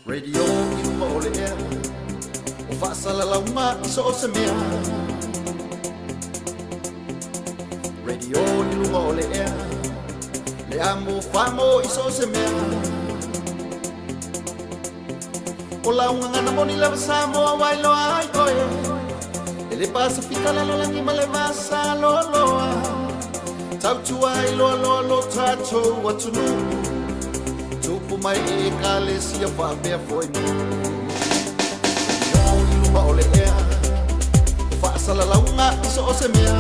Radio in ole air o fasala la uma so se mea Radio in ole air le amo famo iso se mea o la unga ngana moni la samo wai lo ai koe ele pasifika la lo langi male masa lo loa tau tuai lo lo lo tato watunu tupu mai e kalesia fa be foi yo iluwa ole ea fa sala la unga iso se mea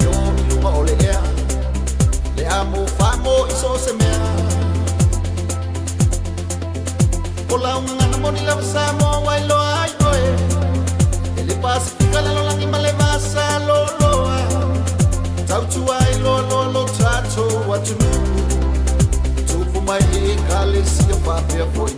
yo iluwa ole ea le amo famo iso se mea Ola unga ngana moni la samo wai lo ai koe ele pasifika la lo langi male masa lo loa tau tuai lo lo lo tato watunu tupu mai e kalesia fa be foi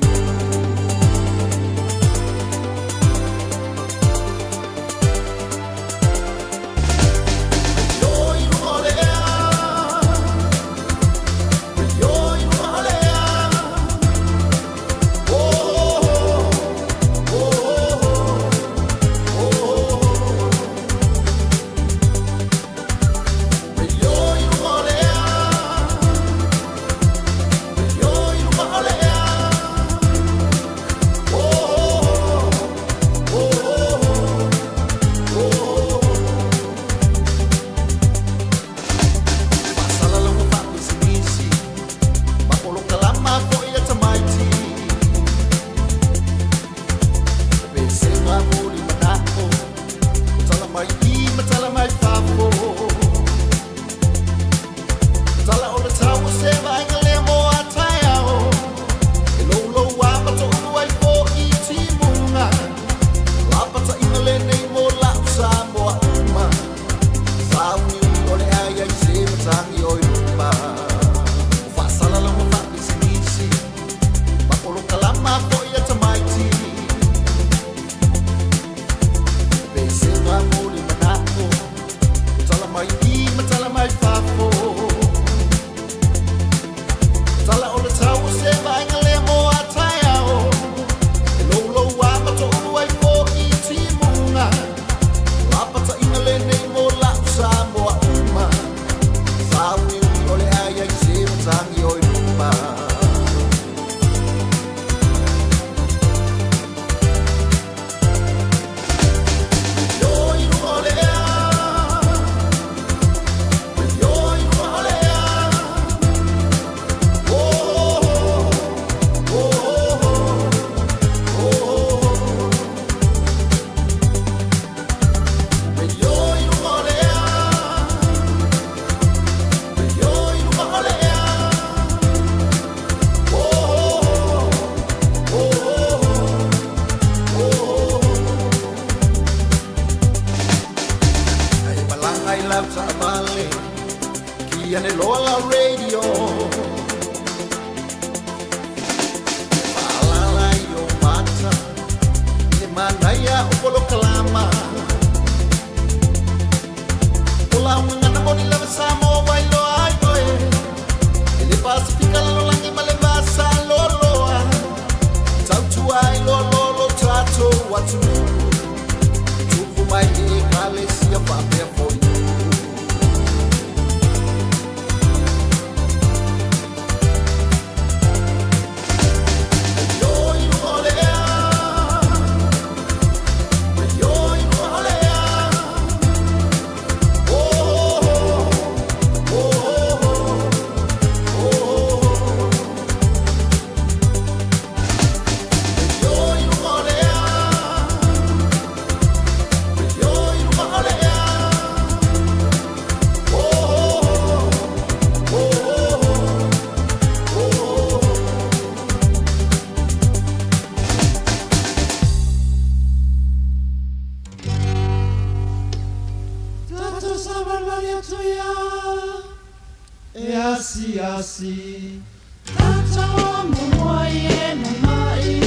Asi Tata mumwaye mumai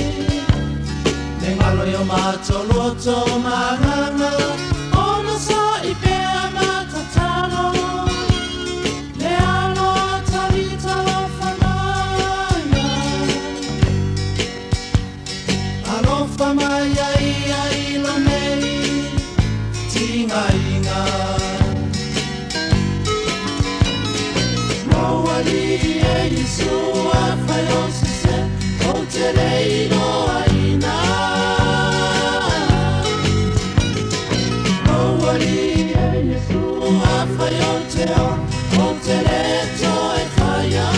Nengalo yo macho loto maranga Ono sa ipea matatano mainga Mawali e Yesu a whaiosise o te reino aina Mawali e Yesu a whaioteo o te reto e whaia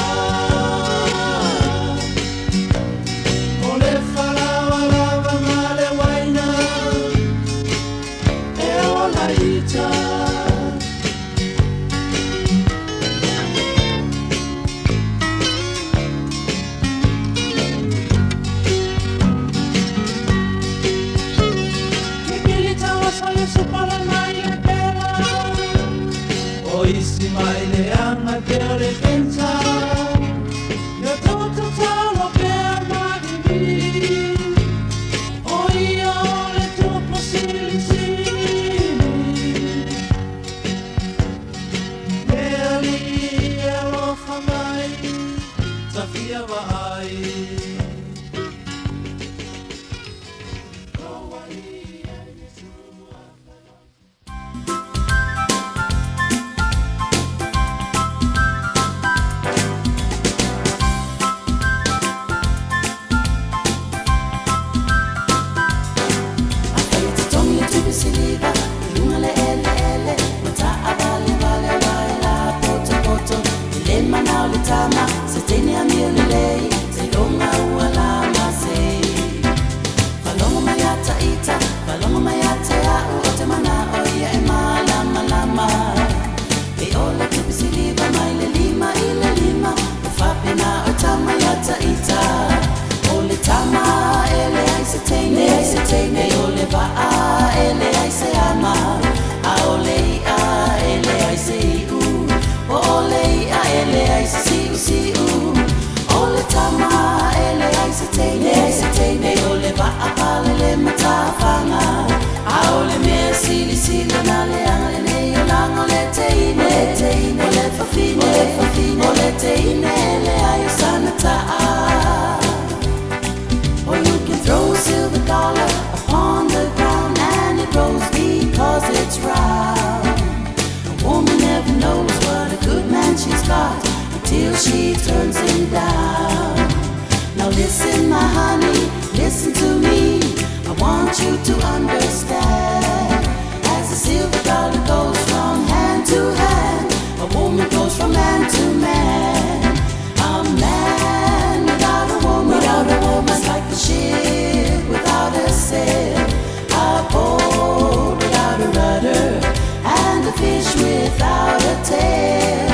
O le whalawa lava ma le waina e o la ita Isi mai le anga te o le pensa Ia tauta talo pe amagini O ia o le tupo sili sili E ali e alofa mai Tafia wahai Or you can throw a silver dollar upon the ground and it grows because it's round. A woman never knows what a good man she's got until she turns him down. Now listen, my honey, listen to me. I want you to understand. As the silver dollar goes from hand to hand, a woman goes from man to man. A man without a woman's like a ship without a sail, a boat without a rudder, and a fish without a tail.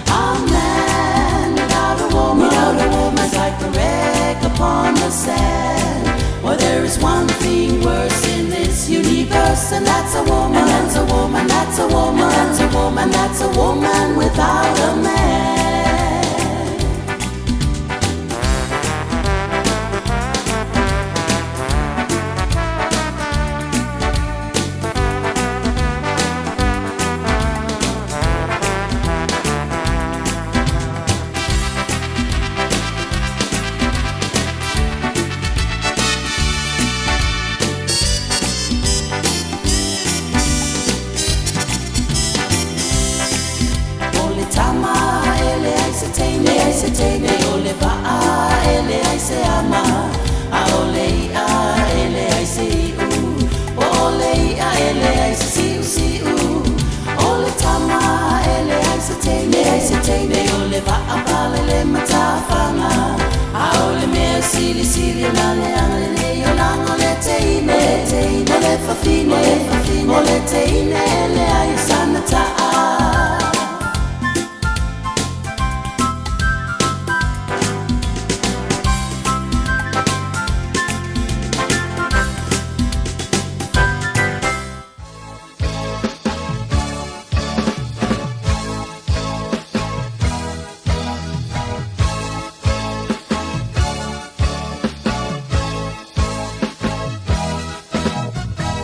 A man without a woman's like a wreck upon the sand. Well, there is one thing worse in this universe, and that's a woman. And that's a woman. That's a woman. That's a woman. That's a woman without a man.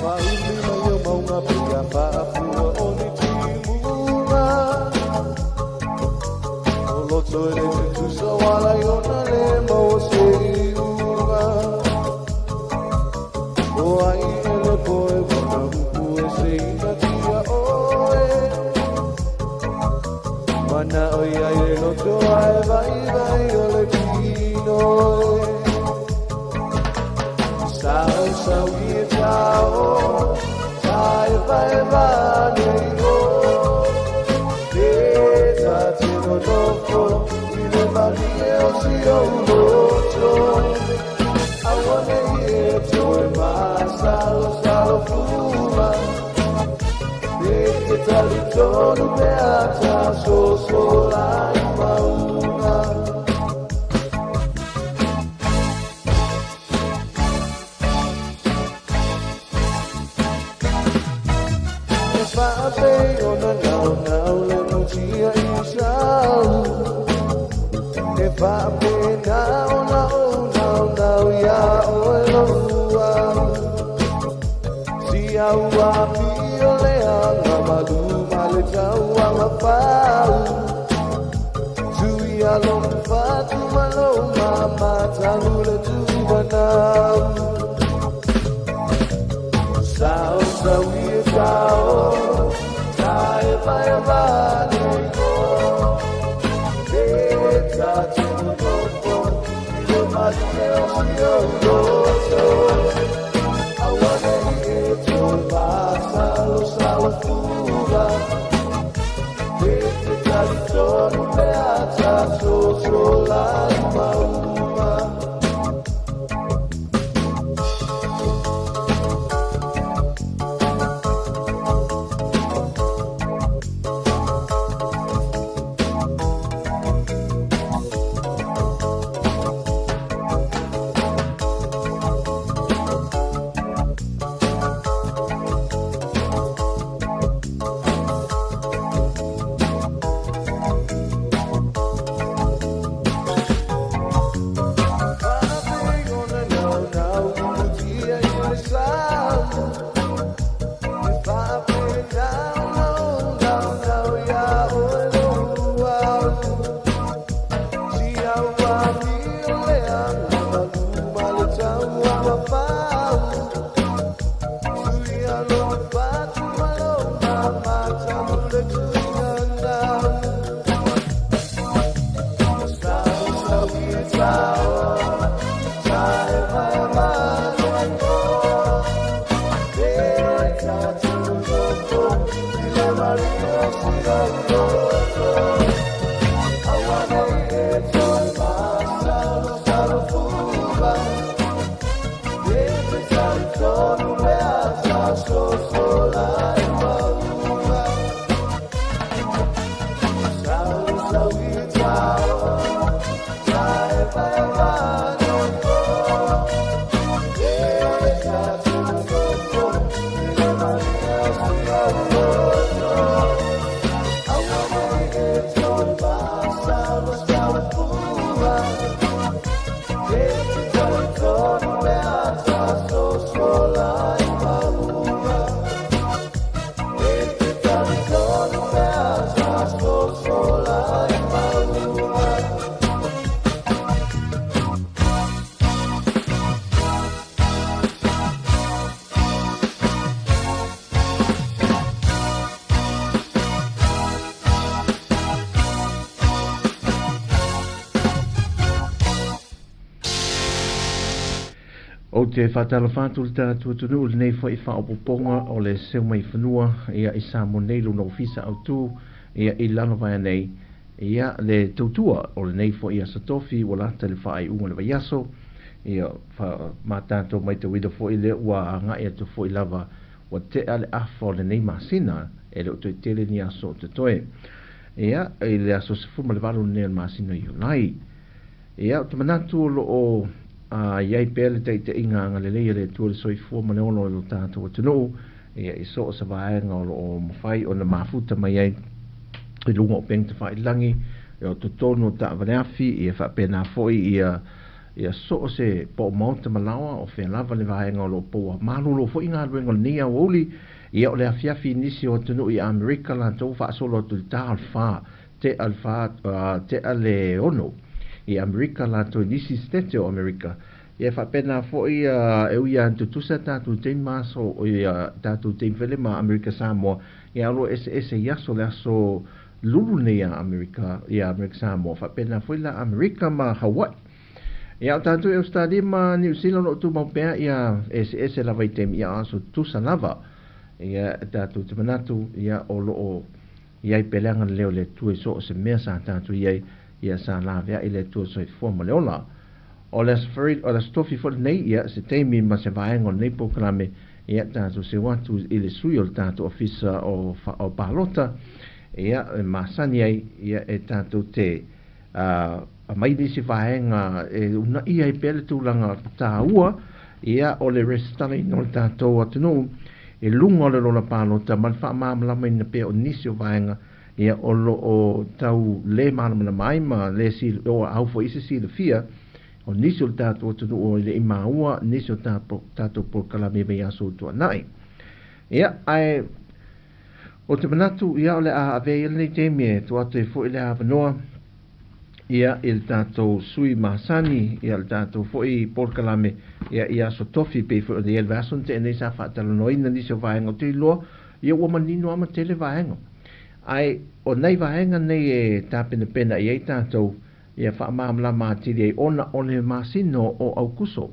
Mauli mai o maunga pia pa afua o ia i lo toa e vai o le kino sao sao i tau tai vai nei go te ta te no toko i le mani e o si o loto I wanna hear joy my salo fuma e tali tono me ata so la mauna Pape ona now le no tia isau e pape now ya oelua si aua pio le anga maluma le taua mapau tui along fatu maloma matalu le tubanau sao sao tai vai go beta tino go io mateo io loto I wanna hear your basa lo salo fuga beta tino beata so la mauma O te whatala whātu le tātua tunu, le nei whai whaopoponga o le seu mai whanua, ia i Samoa nei lo fisa au tū, ia i lana vai nei, ia le tautua o le nei whai asatofi, o lata le whai unga le vaiaso, ia ma tātou mai te wida whai le ua ngai atu whai lava, wa te ale awha o le nei masina, e le o toi tele ni aso te toe. Ia, e le aso se fuma le walu ne masina i unai. Ia, o te manatu lo o iai pele te inga nga le leia le tua le soifua ma le ono lo tātou atunu ia i so o sa vaenga o mawhai o na mafuta mai ai i lunga o peng te whai langi i o tutono ta avaneafi ia whapena foi ia so o se po mauta malawa o whea lava le vaenga o lo poa malu lo foi ngā ruenga le nia o uli ia o le afiafi nisi o atunu i Amerika la tau wha solo tu ta alfa te ale ono i Amerika la to nisi stete o Amerika ia fa pena foi e uia antu tusa tatu te maso o ia tatu te vele ma Amerika Samoa ia lo ese yaso le aso lulu nei a Amerika Samoa fa pena foi la Amerika ma Hawaii ia tātou e Australia ma New Zealand o tu maupea ia SS la vai tem ia aso tu sanava ia tātou te manatu ia o loo ia i pelenga leo le tu e so o se mea sa tātou ia sa la vea i le tu so i forma leola o le sferit o le stofi fo nei ia se teimi ma se vaenga nei poklame ia tātou se watu i le sui o tātou ofisa o Palota ia masani ai ia e tātou te a mai disi vaenga una ia i pele tūlanga tāua ia o le restani no tātou atunu e lunga o le lola Palota man wha maamlama ina pe o nisi o vaenga ia o lo o tau le maamana mai ma le si o au fo isi si le fia o nisi o tātou atunu o le imaua nisi o tātou por kalame me aso tua nai ia ai o te manatu ia o le a avei nei temie tu atu e fo i le avanoa ia il tātou sui masani ia il tātou fo i por kalame ia so tofi pe fo le elvason te nei sa whaatalo noina nisi o vaenga o te iloa ia ua manino ama tele vaenga ai o nei vaenga nei e tāpena pena ia i tātou ia whaamamla mātiri ai ona o le masino o Aukuso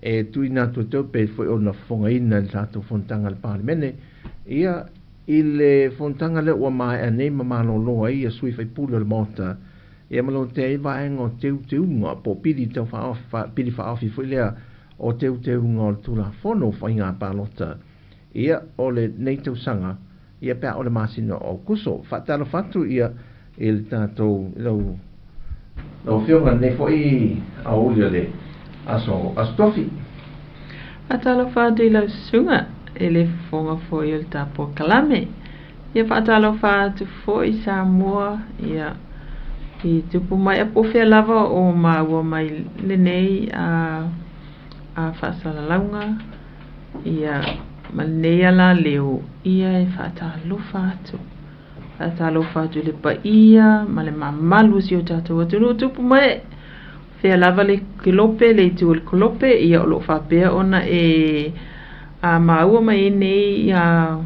e tui nā tau pe fo i ona fonga ina il tātou fontanga le parimene ia i le fontanga le ua mai a nei mamalo loa ia sui fai pula le mota ia malo te ai vaenga o teu po pili tau pili whaafi fo i lea o teu ngā o tula fono fai ngā Palota ia o le nei tau sanga ia pēr o le masino o Aukuso whaatalo fatu ia il tātou lau whionga nei fo i a ulia le aso tofi Atalo fatu i lau sunga e le fonga fo i o tapo kalame ia whaatalo fatu fo i Samoa ia i tupu mai a pofea lava o maua mai le nei a whaasala launga ia ma nei ala leo ia e whaatalo fatu le pa ia ma le mamalu si o tatou atunu tupu mai fea lava le kilope le itu le kilope ia o lo whapea ona e a maua mai nei a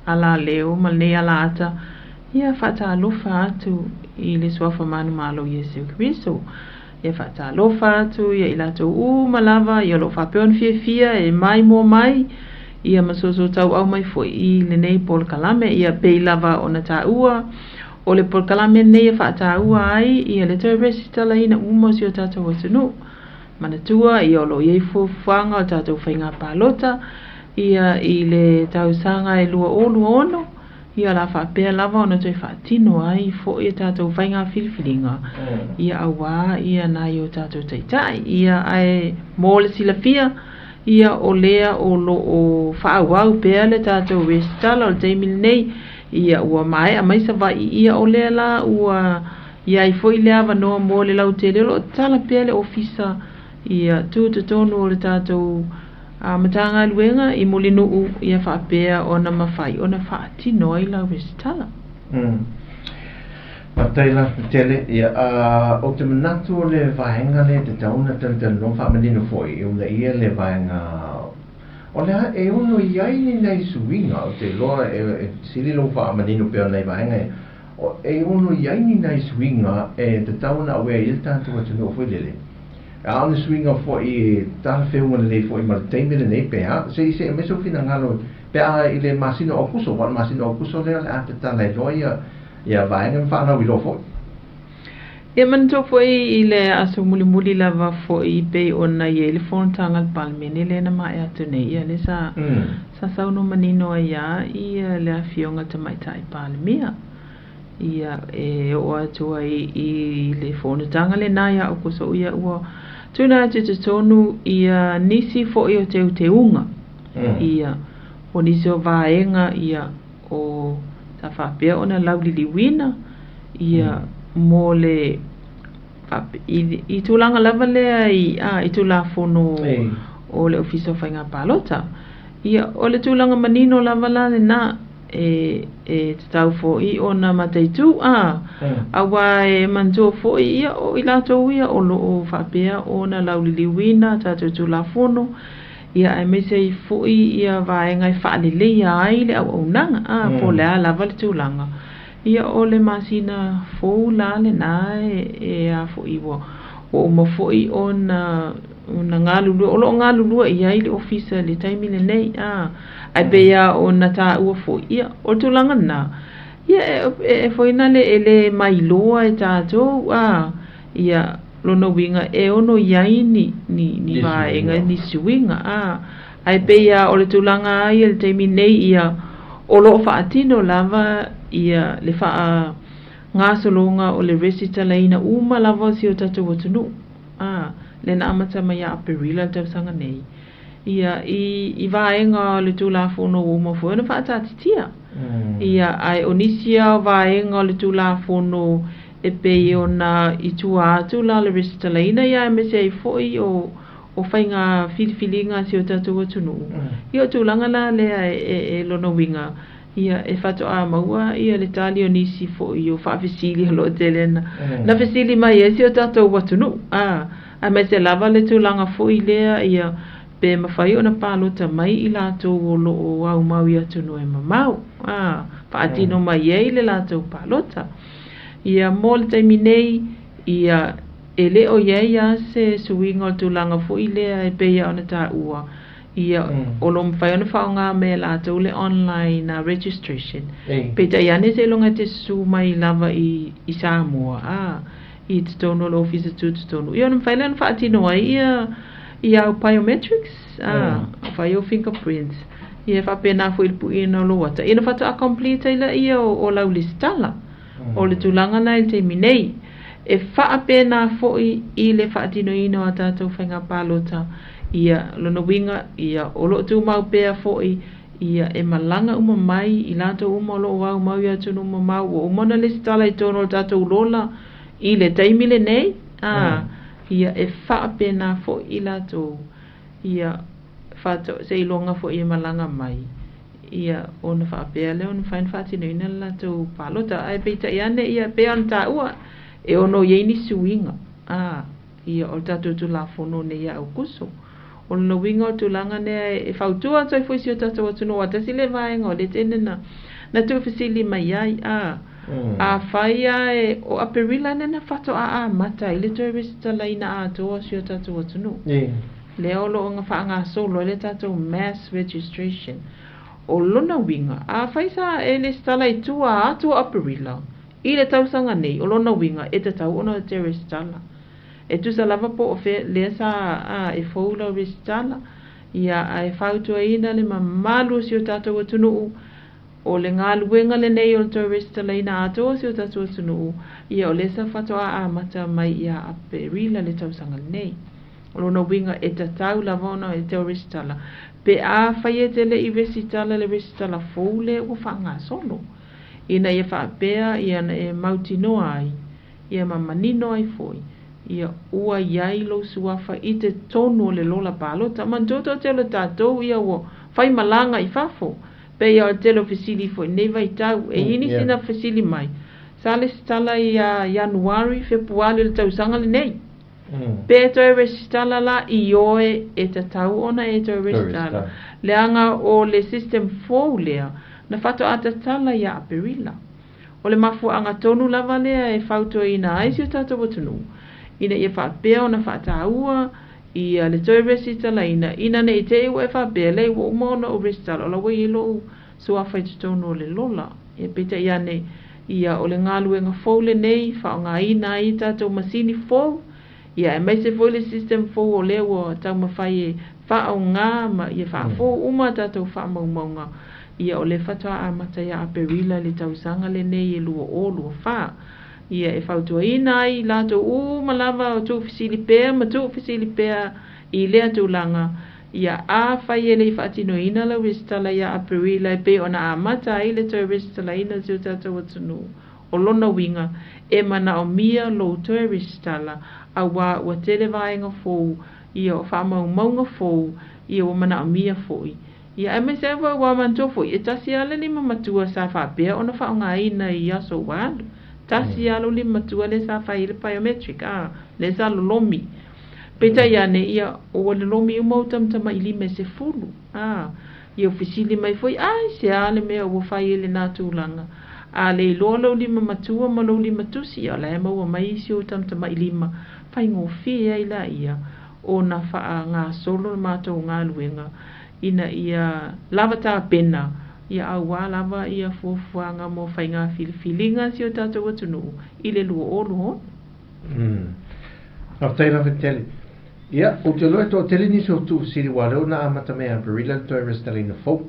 ala leo ma nei ala ata ia whaatalo fatu i le suafa manu malo Yesu Kristo ia whaatalo fatu ia i lato malava ia lo whapea fia e mai mo mai ia masoso tau au mai foi i le nei pol kalame ia pei lava ona taua o le pol kalame nei whaataua ai ia le tau resitala ina si o tatou atunu manatua ia o lo iei fuanga o tatou whainga Palota ia i le tau sanga e lua ono ia la whapea lava ona toi whaatino ai fo i tatou whainga filifilinga ia awa ia nai o tatou taitai ia ai mole silafia ia o lea o lo o whaawau pea le tātou restala o teimil nei ia ua mai a maisa vai ia o lea la ua ia i foi lea wanoa mo le lau te lelo o tala pea le ofisa ia tūtotonu o le tātou matanga luenga i molinu ia whaapea o na mawhai o na whaatino ai lau restala Pataila tele ia o te manatu o le vaenga le te tauna tala no whaamanino foi o le ia le vaenga o le e uno iai ni nei suinga o te loa e sili lo whaamanino peo nei vaenga o e uno iai ni nei suinga e te tauna ue il tanto o te no foi lele a ona suinga foi tala whiunga le foi ma le teimile nei pea se meso fina ngalo pea i le masino o kuso wa masino o kuso le a te tala e loia ia vaenga whanau i lo foi. Ia manto foi i le aso muli lava foi pe ona i le fontanga al palmene le na mai atu nei ia le sa sauno manino ia ia le afionga te mai tai palmia ia e o atu ai i le fontanga le naia o kuso ia ua tuna te tonu ia nisi foi o te unga ia o nisi o vaenga ia o ta whapea ona lauliliwina ia mole i tūlanga lava lea i tūla whono o le ofisa whainga Palota ia o le tūlanga manino lava la le na e tau fo i ona mateitu awa e mantua fo i ia o i lato ia o lo o whapea ona lauliliwina tatou tūla whono ia ai me sei foi ia vaenga i whaalelea ai le au nanga po lea lava le tūlanga ia o le masina fou la le na e a fo iwa o mo fo I ona ngalu o lo ngalu ia I le officer le taimi le nei ai be ia ona ta ua fo ia o tulanga na ia e foi na le ele mai loa e tātou ia lona winga e ono iai ni vaenga ni suinga ai pe ia o le tulanga ai le taimi nei ia o lo whaatino lava ia le wha ngā solonga o le resita leina uma lava si o tātou watunu le na amata mai a perila tau sanga nei ia I vaenga le tula fono uma fo na whaatatitia ia ai onisia vaenga le tula fono e pe ona I tua atu la le resita leina ia me se foi o whainga filifilinga si o tātou watunu ia o tūlanga la lea e lono winga ia e whato a maua ia le tali o nisi fo I o whaafisili halo te lena na fisili mai e si o tātou watunu a me se lava le tūlanga fo I lea ia pe mawhai o na pālota mai I lātou o lo o au mau I atunu e mamau whaatino mai e le lātou pālota ia mō le taimi nei ia e le o ia se suinga o tūlanga fo I lea e pe ia o na tā ua ia o lo mwhai o na whaonga me lātou le online registration pe ta iane se longa te su mai lava I Samoa I te tono lo officer tu te tono ia o na mwhai le na whaatino ai ia o biometrics whai o fingerprints ia whapena fo I pu ina lo wata ia na whata a complete ila ia o lau listala o le tūlanga na il te minei e whaapena fo I le whaatino ino a tātou whainga pālota ia lona winga ia o lo tu mau pea fo ia e malanga uma mai I lato uma lo wau mau ia tunu uma mau o umana listala I tono o tātou lola I le taimi le nei ia e whaapena fo I lato ia whato se ilonga fo I malanga mai ia ona whaapea leo na whain whaatino ina lato pālota ai peita iane ia pea anta ua e ono yeini suinga ia o tātou tu la fono ne ia au kuso o na winga o tūlanga nea e whautua toi fuisi o tātou atu no atasi le vaenga o le tene na tu fasili mai ai a whaia e o aperila nena whato a mata I le toi resita laina a toa si o tātou atu no le olo o ngā whaanga solo le tātou mass registration o lona winga a whaisa e le stala I tua atu aperila I le tausanga nei o lona winga e te tau ona te resitala e tu sa lava po o fe le sa e foula resitala ia ai fautua ina le mamalu si o tātou atunu o le ngā luenga le nei o le tau resitala ina ato si o tātou atunu ia o le sa fatoa mata mai ia a perila le tausanga nei o lona winga e te tau lava ona e te resitala pe a whaia te le I resitala le resitala foule o whaanga solo ina ia whaapea ia na e mautinoa ai ia mamanino ai foi ia ua iai lo suafa I te tonu le lola pālota mantoto te lo tātou ia o whai malanga I whafo pe ia o te lo fasili foi nei vai tau e ini sina fasili mai sa le stala ia Januari Februari le tau sanga le nei pe to e resitala la I oe e te tau ona e to e resitala le anga o le system fo lea na fato atatala ia a perila o le mafu anga tonu lava lea e fauto ina aisi o tātou watunu ina ia whaapea o na whaataua ia le toi resitala ina nei te iwa e whaapea le iwa umona o resitala o la wai ilo sua whaitutono le lola ia peta ia ne ia o le ngaluenga fau le nei whao ngā ina I tātou masini fau ia e mai se fau le system fau o lewa tau mawhai e whao ngā ma ia whaafo uma tātou whaamaumaunga ia o le whatoa amata ia a perila le tausanga le nei e lua o lua wha ia e whautua ina I lato malava o tū fisili pēr ma tū fisili pēr I lea tūlanga ia a whai e le whaatino ina la resitala ia a perila e pe ona amata I le toi resitala ina tiu tātou atunu o lona winga e mana o mia lo toi resitala a wa tele vaenga fōu ia o whaamaumaunga fōu ia o mana o mia fōi ia e me se wa mantofo e tasi ale ni mamatua sa whapea ona whaonga ina I aso walu tasi alo li matua le sa whai le biometric le sa lolomi peta ia ne ia o le lomi umautamtama I lime se fulu ia o fisili mai foi ai se ale mea o whai le nā tūlanga a le lolo lima matua ma lo lima tusi a le maua mai si o tamtama i lima fai ngofia ila ia o na faa ngā solo mātou ngā luenga ina ia lava tā pena ia awa lava ia fuafuanga mo fai ngā filifilinga si o tātou atunu i le lua olu hon. Aftai la fetele. Ia, o te loe tō tele ni so tu siri wareo na amata mea Barilla toi restalina fo.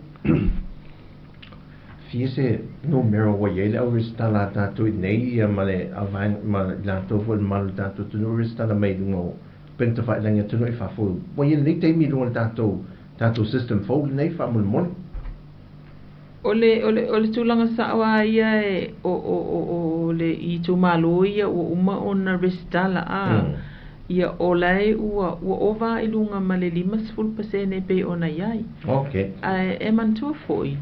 Fie se numero wa yele au restala tātou i nei ia male alvain ma lātou fo malu tātou tunu restala mei dungo penta whai langa tunu i whafo. Wa yele nei te mi dungo tātou system fo nei wha mul moni. Ole tūlanga sawa ia e o le i tū malo ia o uma o na restala ia o lai ua ova i lunga ma le 5% pe ona iai. Okay. E mantua foi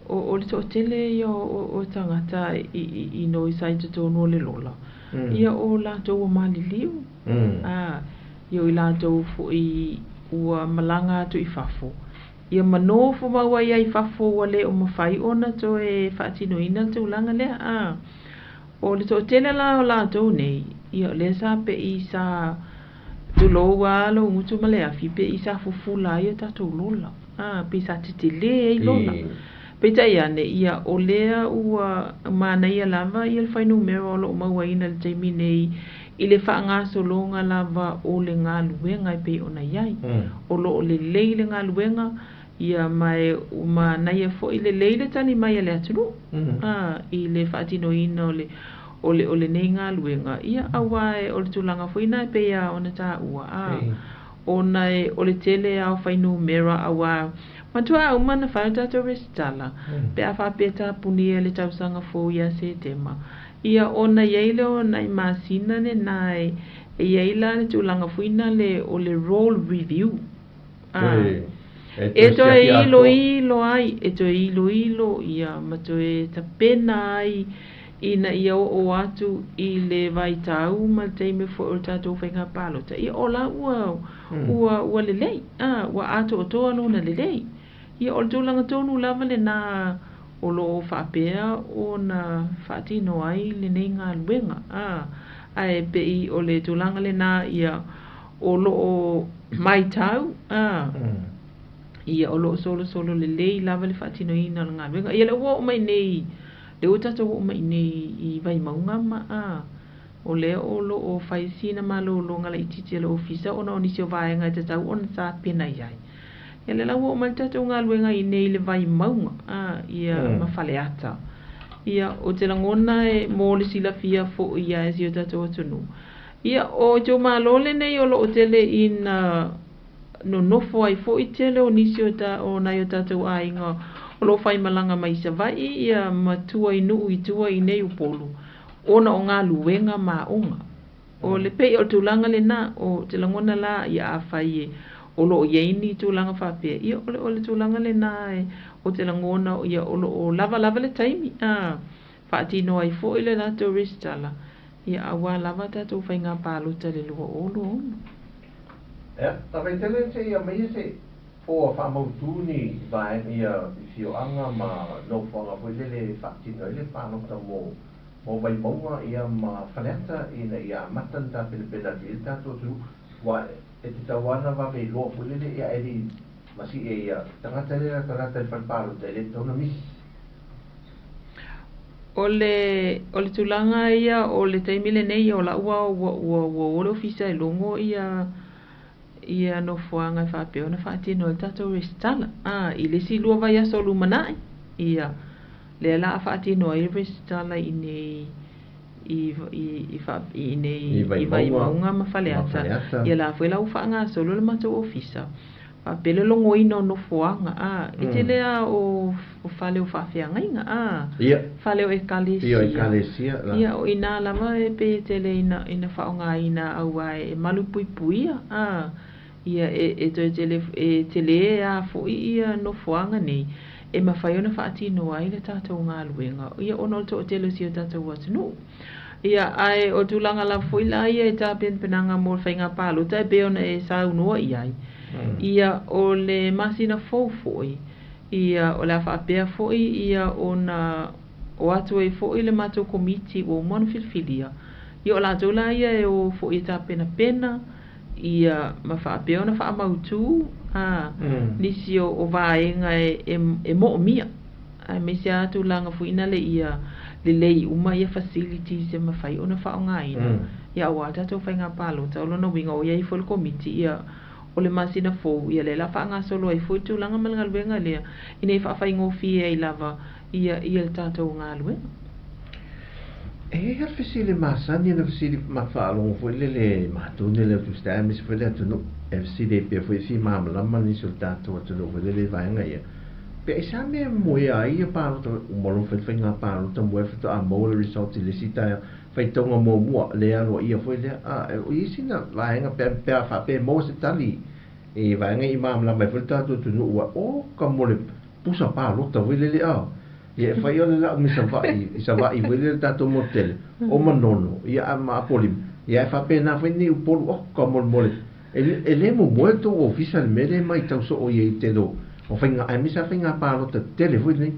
o le tō tele ia o tangata i no i sai te tōno le lola. Ia o lātou o mali liu. Ia o i lātou foi ua malanga atu i whafo. Ia manofo maua ia i whafo wale o mawhai ona to e whaatino ina te ulanga lea. O le tō tele la o lātou nei, ia le sa pe i sa tulo walo ngutu male afi pe i sa fufula ia tātou lola. Pe sa titile e lola. Pe tai ane ia o lea ua mana ia lava ia le whainu mero o lo maua ina le taimi nei i le whaanga solonga lava o le ngā luenga i pe ona iai. O lo o le lei le ngā luenga ia mai uma naia fo i le leile tani mai le atunu i le whaatino ina o le nei ngā luenga ia awae o le tūlanga fo ina pe ia ona tā ua ona o le tele au whainu mera awa matua au mana whau tātou restala pe a whapeta punia le tausanga fo ia se tema ia ona yeile o nai masina ne nai yeila le tūlanga fo ina o le role review e to ilo ai e to ilo ia mato e tapena ai ina ia o atu i le vai tau ma teime fo o tātou whainga pālota ia o la ua lelei ua ato o toa luna lelei ia o le tūlanga tonu lava le nā o lo whapea o na whaatino ai le nei ngā luenga ai pe i o le tūlanga le nā ia o lo o mai tau ia o lo solo le lei lava le whaatino ina ngā luenga ia le ua o mai nei le o tata o mai nei i vai maunga o le o lo o whaisina malo lo ngala i titi le ofisa o na onisi o vaenga i tatau o na sa pena iai ia le lau o mai tata o ngā luenga i nei le vai maunga ia mawhale ata ia o te langona e mō le sila fia fo ia e si o tata o tunu ia o jo malo le nei o lo o tele ina no nofo ai fo i tele o nisi o nai o tata o ainga o lo whai malanga mai sa vai ia matua i nuu i tua i nei upolu ona o ngā luenga maunga o le pei o tūlanga le na o te langona la ia a whai o lo o yeini tūlanga whapea ia o le tūlanga le na o te langona ia o lo o lava le taimi whaatino ai fo i le lato ristala ia awa lava tato whai ngā pāluta le lua olo Tawai tele se ia mai se o whamautuni vai ia fio anga ma no whanga puelele whaatino ele whanokta mo vai maunga ia ma whaneta ina ia matanta pena vilta totu wa e te tawana wa me loa puelele ia eri masi e ia tangata lea tarata i whanparo te ele tona misi o le tūlanga ia o le taimile nei o la ua o le ofisa e longo ia no fuanga whapeo na whaatino e tatou restala i le si lua vai aso lumanai ia le la whaatino e restala i nei i vai maunga ma whaleata ia la fwela u whaanga solo le matou ofisa pele longo ino no fuanga i te lea o whale o whawhianga inga whale o ekalesia ia o ina lama e pe tele ina whaonga ina au ai e malu pui puia ia e tele a fo ia no fuanga nei e mawhai ona whaatino ai le tātou ngā luenga ia ono to o tele si o tātou atunu ia ai o tūlanga la fuila ia e tāpen penanga mō whainga pālo tai beona e saunua iai ia o le masina fōfoi ia o la whaapea foi ia o o atu e fo i le mātou komiti o moana filfilia. Ia o lātou la ia e o fo i tā pena pena, ia ma whaapea ona wha mautu, nisi o vaenga e mo mia. Ai me se atu langa fu ina le ia le lei uma ia facilities e ma whai ona wha o ngā ina. Ia o ata tau whai ngā palo, tau lona winga o ia i fo le komiti ia o le masina fo ia le la wha ngā solo ai fo tu langa malanga luenga lea. Ina i wha whai ngofi e lava ia le tātou ngā luenga. E al fesile masani na fesile mafalo foi le matone le fusta mis foi le no e fesile pe foi fi mamla man ni soldato to no foi le vai nga ia pe sa me moia ia pa to mo lo foi nga pa to mo foi to a mo le result le sita foi to mo mo le alo ia foi le o isi na vai nga pe fa pe mo se tali e vai nga i mamla me foi to no o como le pusa pa lo to le ia fai ona la mi sa vai vile tato motel o manono ia ama apolim ia fa pena foi ni upol o como mole ele mo muito oficialmente mai tau so o ia te do o fai nga mi sa fai nga pa lo te telefone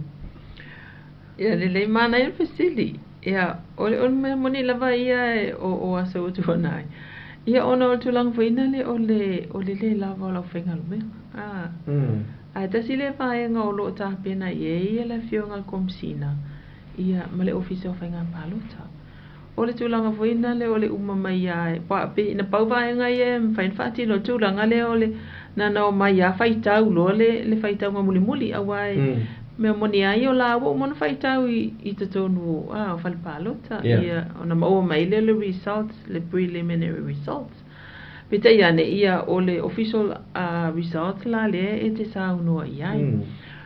ia le mana il fesili ia o me moni lava ia o aso tu nai ia ona tu lang foi na le o le lava la fai nga me ai tasi le vaenga o lo ta pena ia le fionga komsina ia male ofisa o whainga palota o le tūlanga fuina le o le uma mai ai pa pe na pau vaenga ia whain whati no tūlanga le o le na o mai a whaitau lo le whaitau ngā muli muli awai me moni ai o la o mona whaitau i te tonu o whali palota ia o na maua mai le results le preliminary results Pita ia ne ia o le official results la le e te saunoa iai.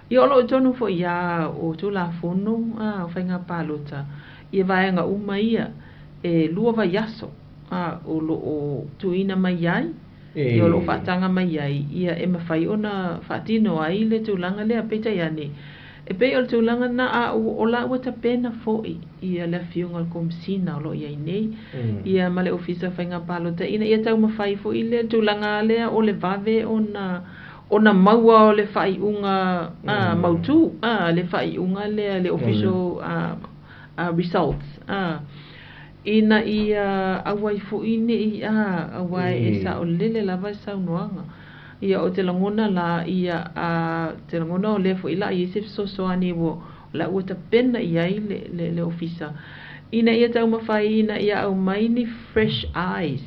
Ia o lo tonu fo ia o tu la fono o whainga palota. Ia vaenga uma ia e lua vai aso o lo o tuina mai iai. Ia o lo whaatanga mai iai. Ia e mawhai ona whaatino ai le tūlanga lea pita ia ne. E pei o le tūlanga na o la ua ta pena foi ia le fiunga komsina o lo iai nei. Ia male ofisa whainga palota. Ina ia tau mawhai foi le tūlanga lea o le vave ona maua o le whai unga mautu. Le whai unga lea le official results. Ina ia awai foi nei awai e sa o lele lava sa unuanga. Ia o te langona la ia te langona o le fo ila i se so ani wo la o te pena ia le ofisa ina ia tau mawhai ina ia au mai ni fresh eyes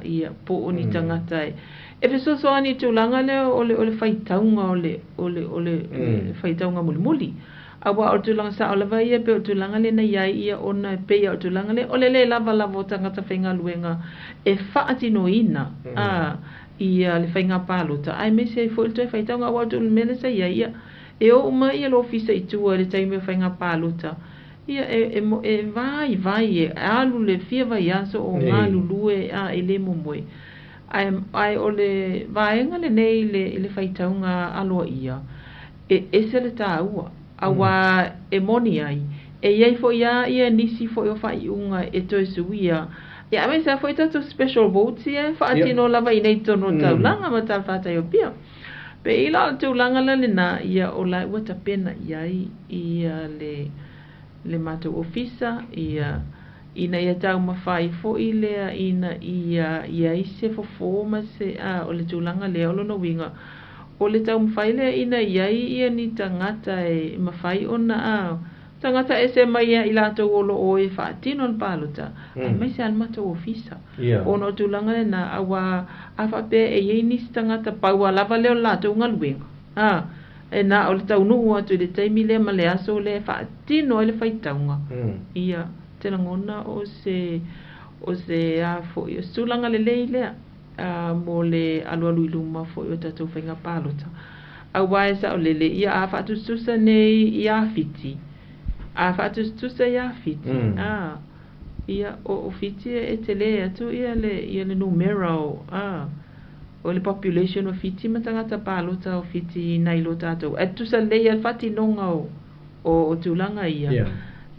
ia po oni tangata e fe so ani tūlanga le o le whaitaunga o le whaitaunga muli muli awa o tūlanga sa o le vai e pe o tūlanga le na ia ona pe o tūlanga le o le lava o tangata whainga luenga e whaati no ina ia le whainga palota. Ai me se fo te whaitanga wa tu mele sa ia e o mai ia lo ofisa i tua le taime whainga palota. Ia e vai e alu le fia vai aso o ngā lulue e le momoe. Ai o le vaenga le nei le whaitaunga aloa ia. E se le tā ua. Awa e moni ai. E iai fo ia nisi fo i o whaiunga e toi suia. Ia me sa foi tato special votes ia whaatino lava i nei tono taulanga ma tal whātai o pia. Pe ila o taulanga la na ia o lai ua ta pena iai ia le mātou ofisa ina ia tau mawhai fo i lea ina ia i se fofo ma se o le taulanga lea o lono winga. O le tau mawhai lea ina ia ni tangata e mawhai ona tangata e se mai i lato olo o e whaatino al palota. Ai mai se almato ofisa. Ono tūlanga le na awa awhape e ienis tangata paua lava leo lato ngaluenga. E na o le taunu atu le taimi le ma le aso le whaatino e le whaitaunga. Ia te langona o se fo i o tūlanga le lei lea mo le alualu iluma fo i o tatou whainga palota. Awa e sa o lele ia a whaatustusa nei ia fiti. A fatus tu se ia fiti. Ia o fiti e te le atu ia le numero o le population o fiti matangata palota o fiti nai lo tatou. E tu sa le ia fati nonga o tūlanga ia.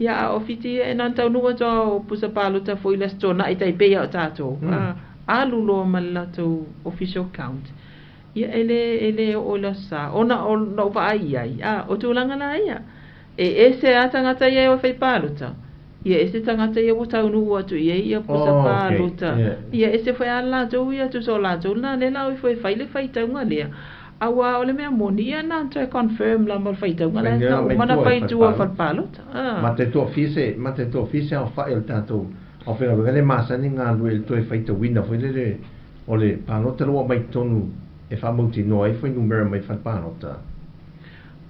Ia o fiti e nan tau nua toa o pusa palota fo i la stona i taipea o tatou. Alulo ma latou official count. Ia ele o la sa. Ona o va ai. O tūlanga la ia. e se a tangata ia o fai palota. Ia e se tangata ia o tau nu atu ia pusa palota. Ia e se foi a la tau ia tu so la tau na le lau i foi fai le fai tau nga lea. Awa ole mea moni ia na trai confirm la mal fai tau nga lea sa umana fai tua fai palota. Ma te to fise au fai el tatou. Au whenga wengane masa ni ngā lue il toi whai tau wina fai le ole palota roa mai tonu e whamauti noa e fai numera mai fai palota.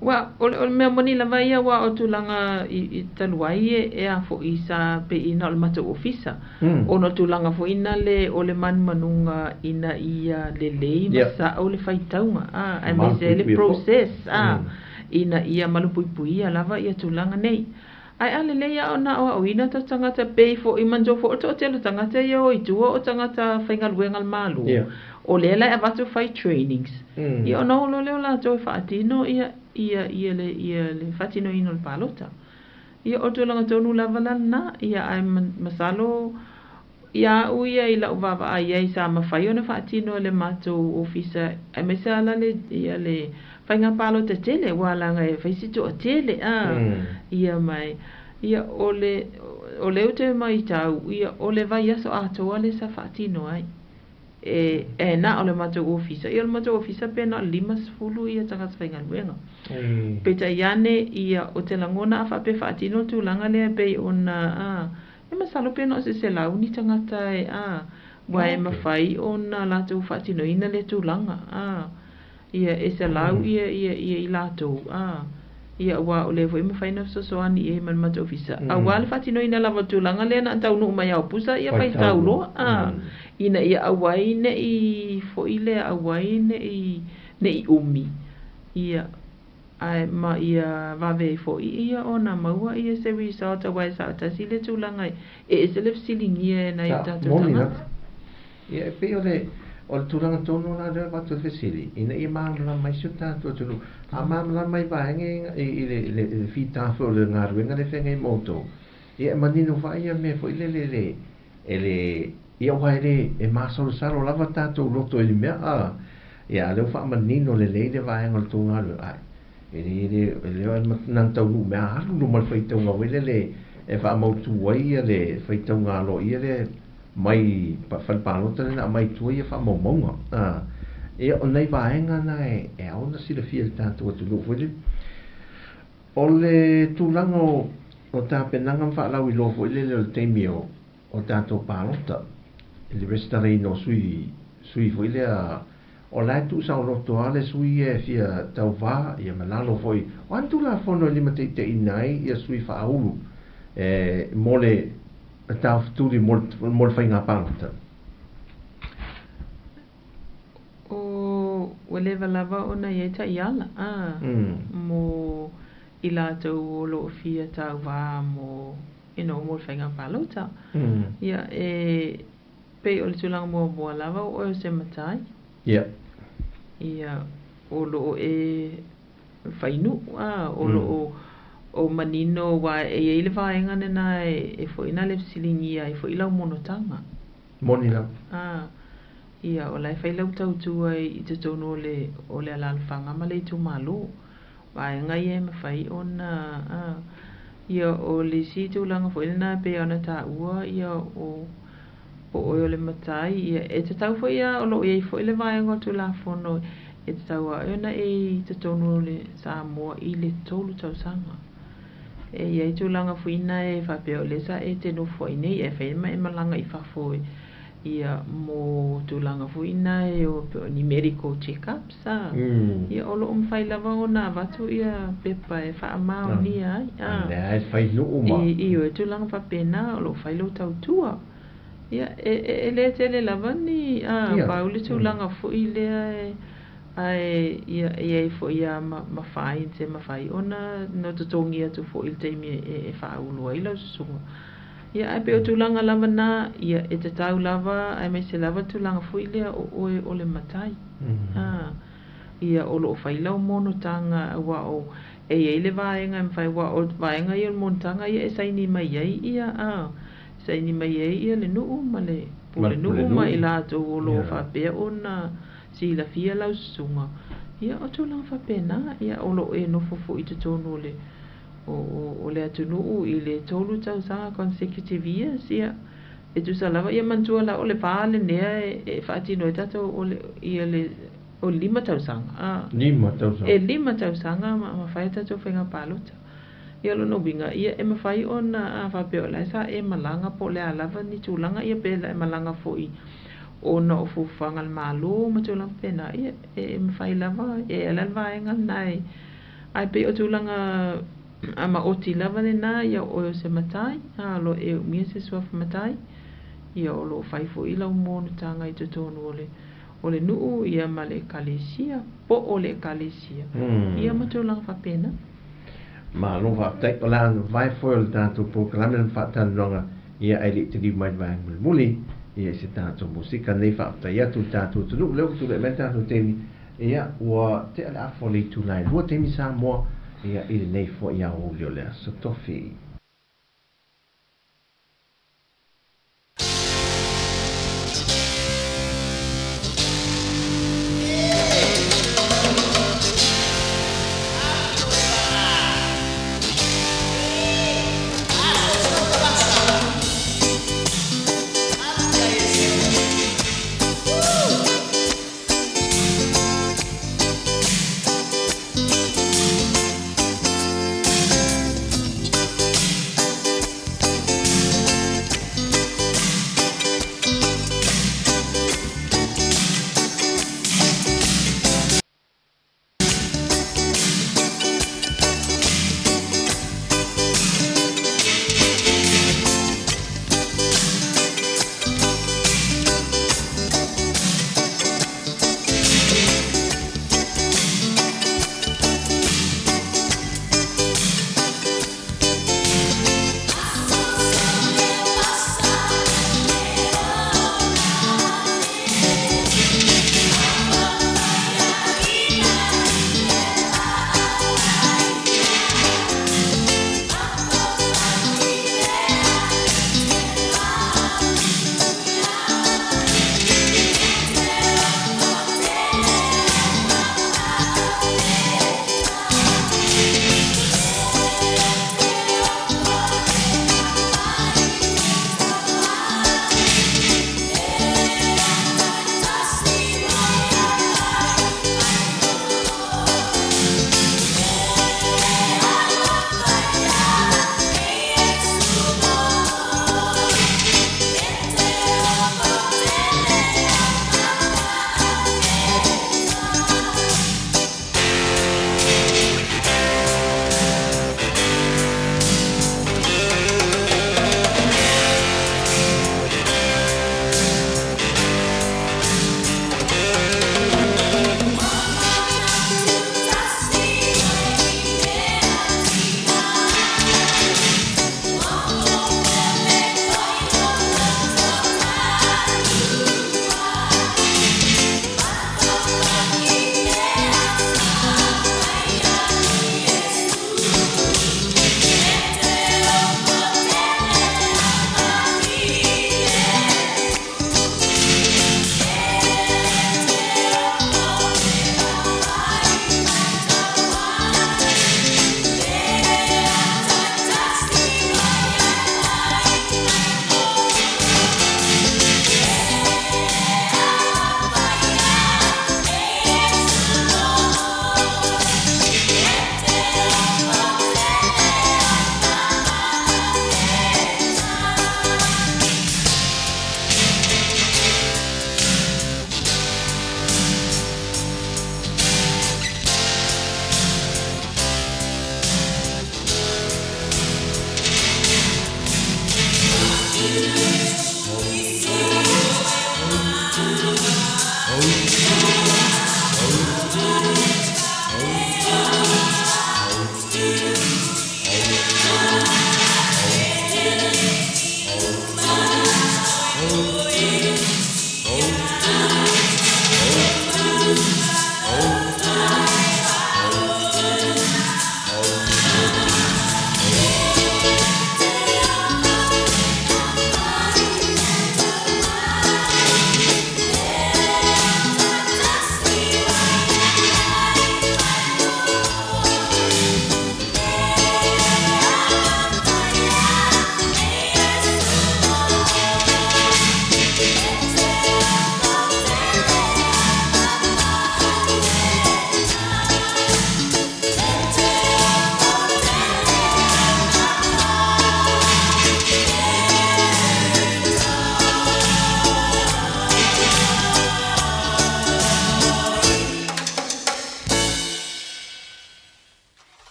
Wa ole mea moni la vai wa o tulanga i taluai e a fo isa pe ina o mata ofisa o no tulanga fo ina le ole man manunga ina ia le lei masa o le faitaunga a me se le process ina ia malupui lava ia tulanga nei ai ale le ia ona o ina ta tangata pe fo i manjo fo to te tangata ia o itu o tangata faingal wengal malu o le la avatu fai trainings ia no lo la to fatino ia le fatino ino le palota ia o tulanga tonu lava na ia ai masalo ia uia ila uvava ai ai sa mafai ona fatino le mato ofisa ai mesala le ia le fainga palota tele wala nga e faisito tele ia mai ia ole ute mai tau ia ole vai aso ato ale sa fatino ai e na ole mato ofisa ia le mato ofisa pena 5 ia tanga fainga luenga peta iane ia o te langona fa pe fatino tu langa le pe ona e masalo pena se la uni tangata wa e mafai ona la tu fatino ina le tu langa ia e se la ia i la tu ia wa ole foi mafai na so ani e man mato ofisa a wal fatino ina la tu langa le na tau no mai au pusa ia fai tau lo ina ia awai ne i fo ile awai ne i umi ia ai ma ia vave fo ia ona maua ia se result awai sa ta sile tulanga e se le silingi e na ita tanga ia pe ole tulanga tono na de va tu fesili ina ia ma la mai suta tu a ma la mai vaenge i le fita fo le ngarwenga le fenga moto ia manino va ia me fo ile ele ia waere e masolo saro lava tatou loto i mea ia leo wha manino le leide vaenga le tōnga leo ai e leo nan tau nu mea haru no mal whaitaunga wele le e wha mautu waia le whaitaunga lo ia le mai whalpalota le na mai tua ia wha maumaunga ia o nei vaenga na e au na sila fia le tatou atu no wele o le tūlango o tā penanga mwha lau i lofo ile le teimi o tatou palota le restarino sui foi le o la tu sa lo to ale sui e fia tau va ia malalo foi quanto la fono limite te inai ia sui fa aulu mole tau tu di mol fa inga panta o wele lava ona ia ta iala mo ila tau lo fia tau va mo mol fa inga palota ia pe o le tulanga mua lava o se matai ia o lo fainu o lo o manino wa e le vaenga na e fo ina le silingia e fo ila monotanga monila ia o lai fai lau tau tu ai te tono le o le alalfanga ma le tu malo vaenga ie ma fai ona ia o le si tulanga fo ina pe ona ta ua ia o le matai ia e te tau foi o lo ia foi le vaenga tu la fono e te tau ona e te tono le Samoa i le tolu tau sanga e ia tu langa foi na e fa pe o le sa e te no foi nei e fe ma e malanga i fa foi ia mo tu langa foi na e o ni medical check up sa ia o lo fai lava ona va tu ia pepa e fa ma ni ai e fai no uma i o tu langa fa pena o lo fai lo tau tua ia le tele lavani pauli tu langa fo ile ai ia fo ia ma fai te ma fai ona no to tongi tu fo il te mi e fa ulo ilo su ia ai pe tu langa lavana ia e te tau lava ai me se lava tu langa fo ile o le matai ia o lo fai lo mono tanga wa o e ile vaenga me fai wa o vaenga ia montanga ia e sai ni mai ia sai ni mai ia le nuu ma le pule nuu ma i la to lo fa pe ona si la fia la sunga ia o to lang fa pena ia o lo e no fo i te tono le o le atunuu i le tolu tausaga consecutive years ia e tusalava ia mantua la o le pā lenea e faatino e tatou ia le o 5 tausaga e 5 tausaga ma fai tatou whainga palota ia lona winga ia e mawhai ona a whapeo lai sa e malanga po le alava ni tūlanga ia pēla e malanga fo'i ona o fufanga le malo ma tūlanga pēna ia e mawhai lava e alalwa e ngai ai pe o tūlanga a ma oti lava le na ia o se matai a lo e mia se suafa matai ia o lo whai fo'i lau mōnu tanga i tutonu o le nuu ia ma le kalesia po o le kalesia ia ma tūlanga whapena ma lo va tek la vai foi tanto programa en fatan longa ia ai te di mai vai muli ia se tanto musica nei fa ia tu tanto tu lo tu le meta tu temi ia o te ala foli tu nai lo temi sa mo ia il nei fo ia o le so tofi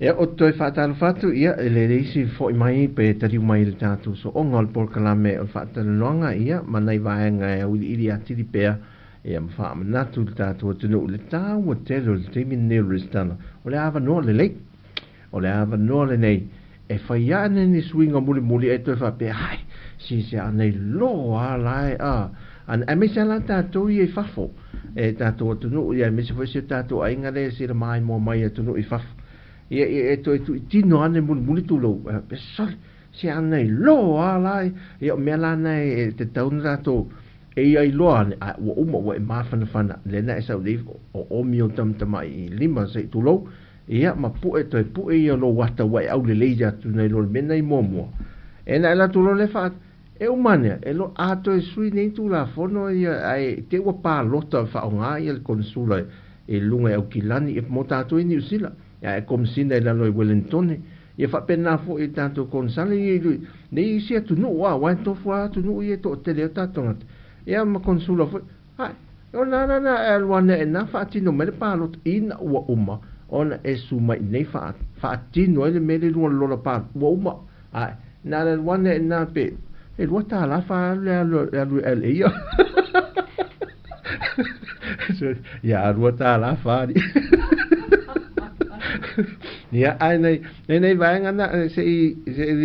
e o toi whaatalo whatu ia le reisi fo i mai pe tari mai le tātou so o ngol por kalame o whaatalo noanga ia manai vaenga e uli iri atiri pea ia mwha amanatu le tātou tunu le tāu o telo le teimi nero restana o le awa noa le lei o le awa noa le nei e whaiane ni swinga muli muli e toi whapea hai si se anei loa lai an e me se la tātou i e whafo e tātou tunu ia me se fo se tātou a inga le se le mai mo mai e tunu i whafo ia e to tu tino ane muli tu lo pe sol se ane lo ala ia me la nei te tauna to e ai lo ane o uma o ma fana le na sa li o mio tam tamai lima se tu lo ia ma pu e to pu e lo wata wa au le leja tu nei lo me nei momo e na la tu lo le fa e umane e lo a to e sui nei tu la fono ia ai te wa pa lota fa nga ia konsula e lunga au kilani e mota to ni usila ya e kom sina la lo Wellington e fa pena fo e tanto consale e nei sia tu no wa to fo tu no e to tele tato e ma consula fo ha ona na el wana e na fa tino me pa lo in wa uma ona e su mai nei fa tino e me le lo pa wa uma ai na el wana e na pe e lo ta la fa le io ya lo ta la fa ya ai nei vai ngana se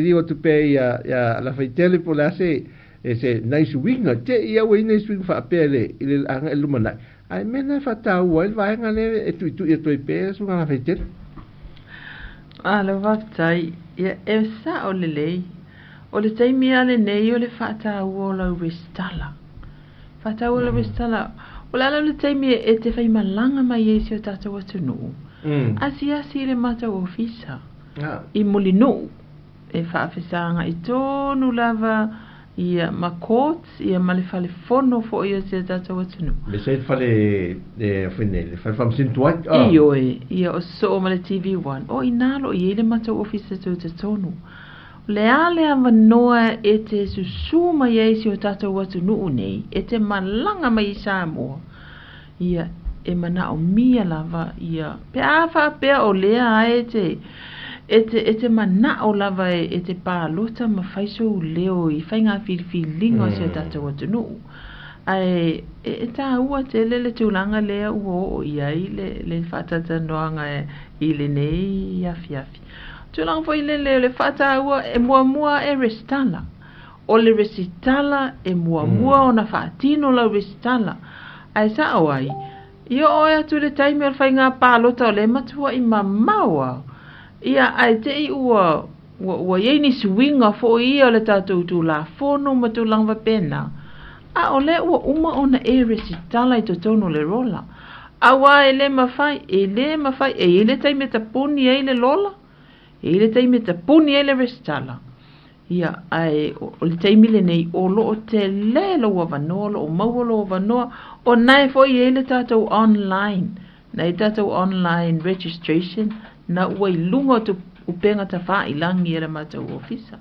dio tu pe ya la faitele por la se nei swinga te ia we nei swing fa pele il anga lumana ai mena fa ta wel vai ngale e tu pe su ngana faitele lo vaktai ya esa o le tai mi ale nei o le fa ta o la restala fa ta o la restala o la le tai mi e te fai malanga mai e se ta o tunu asia le mata ofisa i molino e whaafesanga i tonu lava ia makot ia male fale fono fo ia se tata watunu le se fale de finele fale fam sintuat ia o so male TV1 o inalo i le mata ofisa to te tonu le ale avanoa e te susuma ia si o tata watunu nei e te malanga mai Samoa ia e mana o mia lava ia pe afa pe o lea e te mana o lava e te palota ma faiso leo i fainga filingo se tata watunu ai e ta ua te lele tulanga lea ua o ia i le fatata noanga i le nei afi tulanga fo i le fata ua e mua e restala o le resitala e mua o na fatino la resitala ai sa o ai ia oia tu le taimi al whainga pālota o le matua i mamaua. Ia ai te i ua iei ni swinga fo ia le tātou tu la fono ma tu langwa pena. A o le ua uma ona e resitala i totono le rola. A wa e le mawhai e le taimi tapuni e le lola. E le taimi tapuni e le resitala. Ia ai o le taimi le nei o lo o te lelo wa vanoa o mauolo o vanoa o nai fo i ele tātou online nei tātou online registration na ua i lunga tu upenga ta wha i langi e le mātou ofisa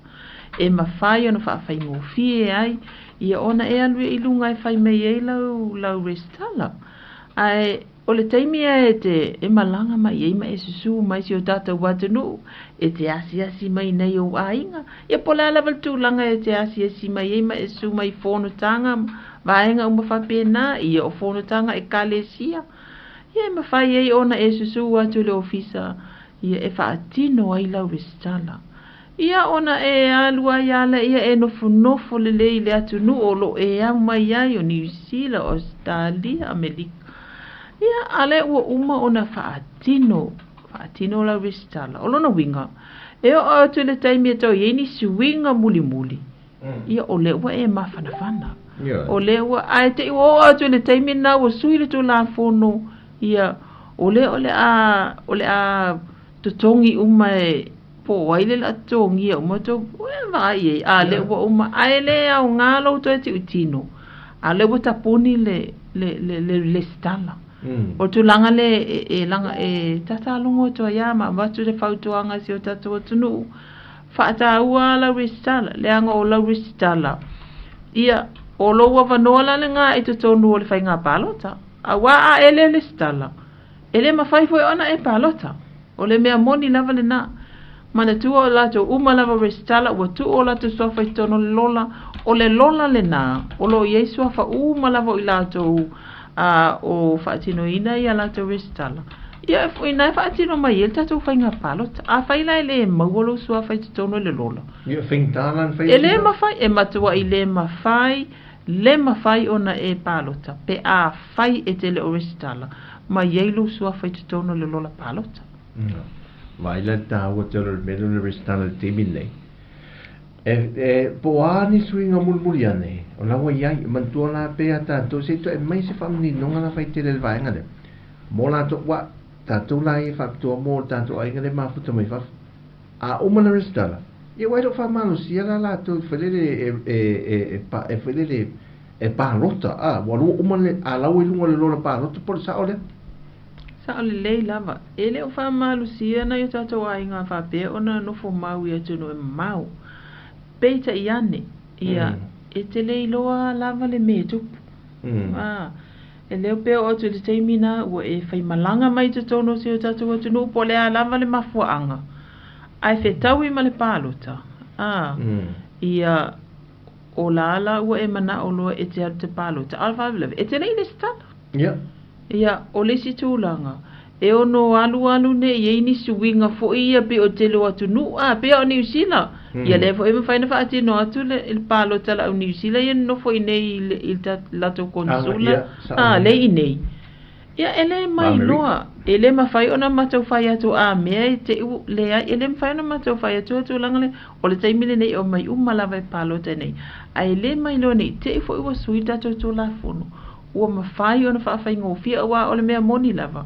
e mawhai ona wha whai ngofie ai ia ona e alue i lunga e whai mei e lau restala ai o le taimi e malanga mai e ma e susu mai si o tātou watunu e te asi mai nei o ainga ia pola level tu langa e te asi mai e ma e su mai fono tanga vaenga uma whapena ia o fono tanga e kalesia ia ma whai e ona e susu watu le ofisa ia e whaatino ai lau restala ia ona e alua iala ia e nofo le le atunu o lo e mai ai o New Zealand Australia Amerika ia ale ua uma ona whaatino la restala o lona winga e o tu le taimi e tau iei ni swinga muli ia o le ua e mawhanawhana o le ua ai te o tu le taimi na ua sui le tu la fono ia o le a tutongi uma e po waile la tongi ia uma to vai e a le ua uma ai le au ngalo to e ti utino a le ua tapuni le stala o tu langa langa tata longo to ya ma watu le fautuanga si o tatu tunu fata ua la restala le anga o la restala ia o lo wa vanola le nga e tonu o le fainga palota a wa a ele le stala ele ma fai foi ona e palota o le mea moni lava le na mana tua o lato uma lava restala ua tu o lato sofa i tono le lola o le lola le na o lo Yesu fa uma lava i lato o faatino ina i a lato restala ia fu ina faatino mai il tato fainga palot a faila ele mauolo sua fa i tono le lola ia fingtalan fai ele mafai e matua i le mafai ona e palota pe a fai e tele o restala ma yelo sua fa i tono le lola palota vai la taua te le melo le restana le temi nei po ani suinga mulmuliane o lawa iai mantua la pe ata to se to e mai se famni non la fai te le vainga le mo la to wa tatou la e fa to mo tatou ai ngale ma futa mai fa a uma le restana e wai do fa malo sia la to felele felele e pa rota wa lu uma le a lawa lunga le lola pa rota por sa ole sa o le lei lava ele o fa malusia na yo tatou ai nga fa pe ona no fo mau ia tunu e mau peita iane ia e te lei loa lava le me tupu e leo pe o tu le teimina ua e fai malanga mai te tono si o tatou tunu po le a lava le mafuanga ai fe tau i ma le palota ia o la ala ua e mana o loa e te atu te palota alfa leve e te lei le stana ia o le si tūlanga e ono alu ne ye ni suinga fo ia pe o te lo atu nu pe o New Zealand ia le fo e me faina fa ati no atu le il palo tala o New Zealand ia no fo nei il lato consula le nei ia ele mai loa ele ma fai ona matau fai atu me te le ele ma fai ona matau fai atu langa le o le taimile nei o mai lava e palo te nei ai le mai lo nei te fo i wa suita to la fono ua mawhai ona whaafai ngofia wa o le mea moni lava.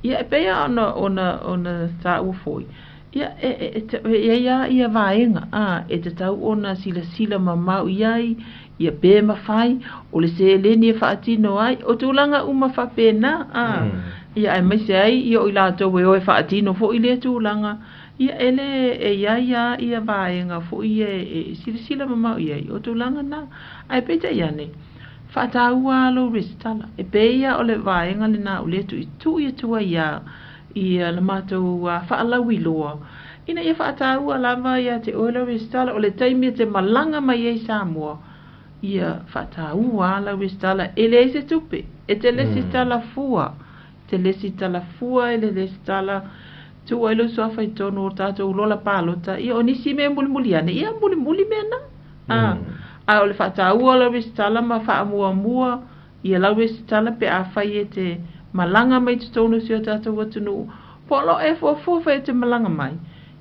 Ia e pea ona ta ua foi. Ia ia vaenga e te tau ona sila mamau iai ia pe mawhai o le se leni e whaatino ai o tūlanga uma whapena ia e maise ai ia o i lato we o e whaatino fo i le tūlanga ia ele ia vaenga fo i sila mamau iai o tūlanga na ai peta iane. Whaataua alo restala. E peia o le vaenga le na uletu i tua ia le mātou whaalawi loa. Ina ia whaataua lava ia te oela restala o le taimi te malanga mai ei Samoa. Ia whaataua ala restala e le se tupe. E te lesi tala fua. Te lesi tala fua e le lesi tala tua ilo soa i tono o tātou lola pālota. Ia o nisi mea mulimuliane. Ia mulimuli mea na. A o le whaataua la restala ma whaamua ia la restala pe a whai e te malanga mai te tono si o tātou watunu polo e fo e te malanga mai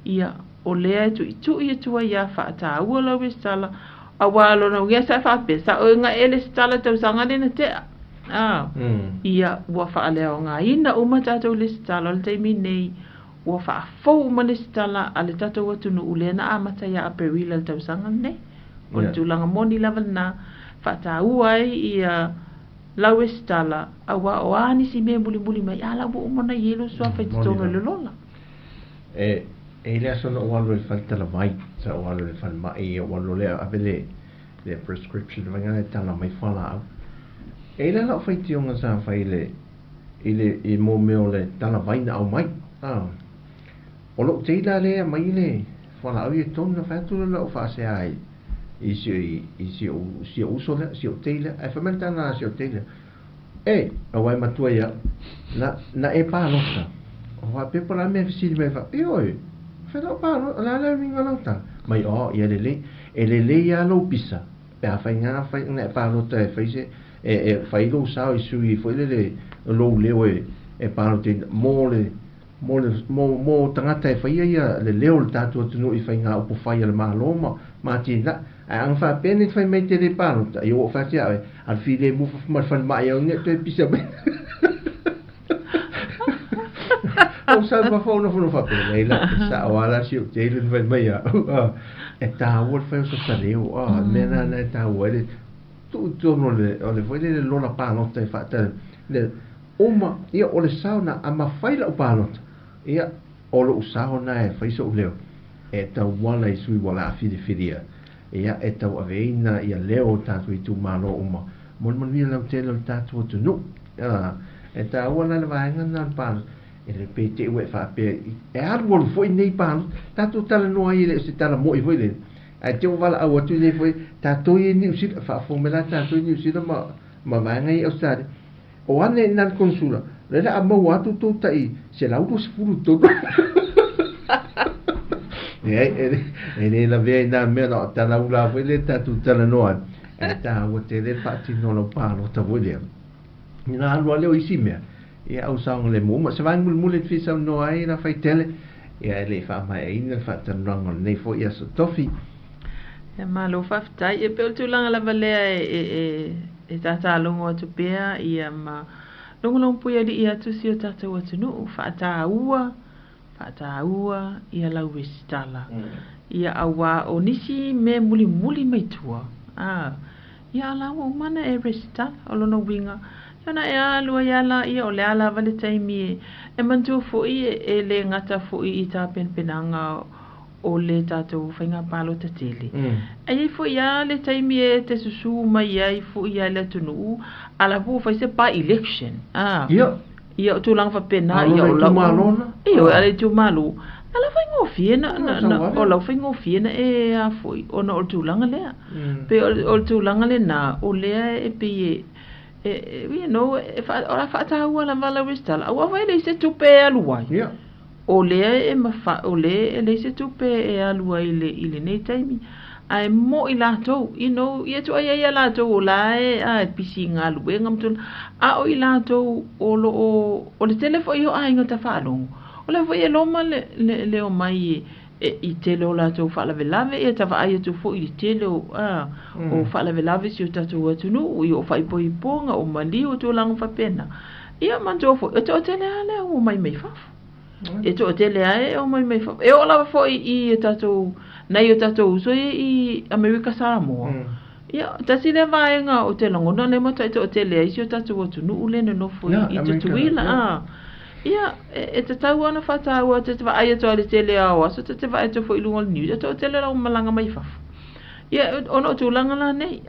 ia o lea e tu i tua ia whaataua la restala a walo na uia sa whapesa o nga ele restala tau sanga lena tea ia ua whaalea o ngā ina uma tātou le restala o le teimi nei ua whaafou ma le restala a le tātou watunu ulena amata ia a perila le tau sanga nei o le tūlanga moni lava na whaataua ia lau estala a wa o anisi me muli mai ala wo umana yelo so fa tono le lola e le sono walo il falta la mai sa walo il fal mai o walo le avele le prescription vanga tala mai fala e le la fa tionga sa fa ile i mo meo le tala vai na au mai o lo te le mai le fala o tono fa tu lo fa se ai si uso si hotel e famenta na si hotel awai matua ia na e pa nota o va pe por la me si me va oi fa no pa la mi nota mai ia le ia lo pisa pe a fa nga fa na pa nota e fa se fa lo sa sui foi le lo e pa nota mo tangata e fa ia le leo tatu tunu i fa nga o fa ia le maloma ma tina ang fa pene fai mai te le pano io fa tia al file mu ma fa mai o ne te pisa bene o sa ma fa no fa pene la sa wala si o te le fai mai e ta wol fa so sa leo me na ta wole tu no le o le foi le lona pano te fa te le uma ia o le sauna ama fai la pano ia o lo sauna e fai so leo e ta wala i sui wala fidia ia e tau aveina ia leo tatu i tu malo uma mon via lau te lau tatu o tunu e ta ua la vaenga na pan e le pe te ue fa pe e ar wol foi nei pa ta tu tala no ai le se tala mo i foi le ai te wala a watu le foi ta to i ni usi fa fo mela ta to i ni usi ma va ngai o sta o ane nan konsula le la mo watu to tai se la uto sfuru to e la vea na me no ta la ula foi le ta tu tala no e ta o te le fa ti no lo pa lo ta voi le ni na lo le o isi me e au sang le mo ma se va mul mul fi sa no ai na fai tele e le fa mai in fa ta no nei fo ia so tofi e ma lo fa tai e pe tu langa la vale e ta longo tu pea ia ma longo long puia di ia tu si o ta o tu no fa ta ua ia la westala ia awa o nisi me muli muli mai tua ia la o mana e restala o lono winga yana e alua ia la ia o le ala vale taimi e mantu fo e le ngata fo i ta penanga o le tatou whainga palo ta tele. Ai fo ia le taimi e te susu mai ai fo ia le tunu ala po fai se pa election. Ia tu lang fa pena ia o la ia ale tu malu. Ala fai ngofiena o la fai ngofiena e a foi o no tu lang le. Pe o tu lang le na o le e pe you know ora fa ta wala vala wistala. Wa vai le se tu pe aluai. O le e mafa o le se tupe e alua ile nei taimi ai mo i latou you know ia tu ai latou o la e pisi ngalu e ngamtul a o i latou o le telefo io ai ngata falo o le foi lo male le o mai i tele o latou fa la velave e tava ai tu fo i tele o fa la velave si o tatu atu no i o fai poi ponga o mali o tu lang fa pena ia manto fo e to tele ale o mai fa e to tele ai o mai fa e o la fo i tatu nei o tatu so i America Samoa ia tasi le vaenga o te longo no le mata to tele ai si o tatu o tu no le no fo i tu wila ia e te tau ana fata o te va ai to le tele a so te va to fo i lungo ni to tele la malanga mai fa ia ono tu langa la nei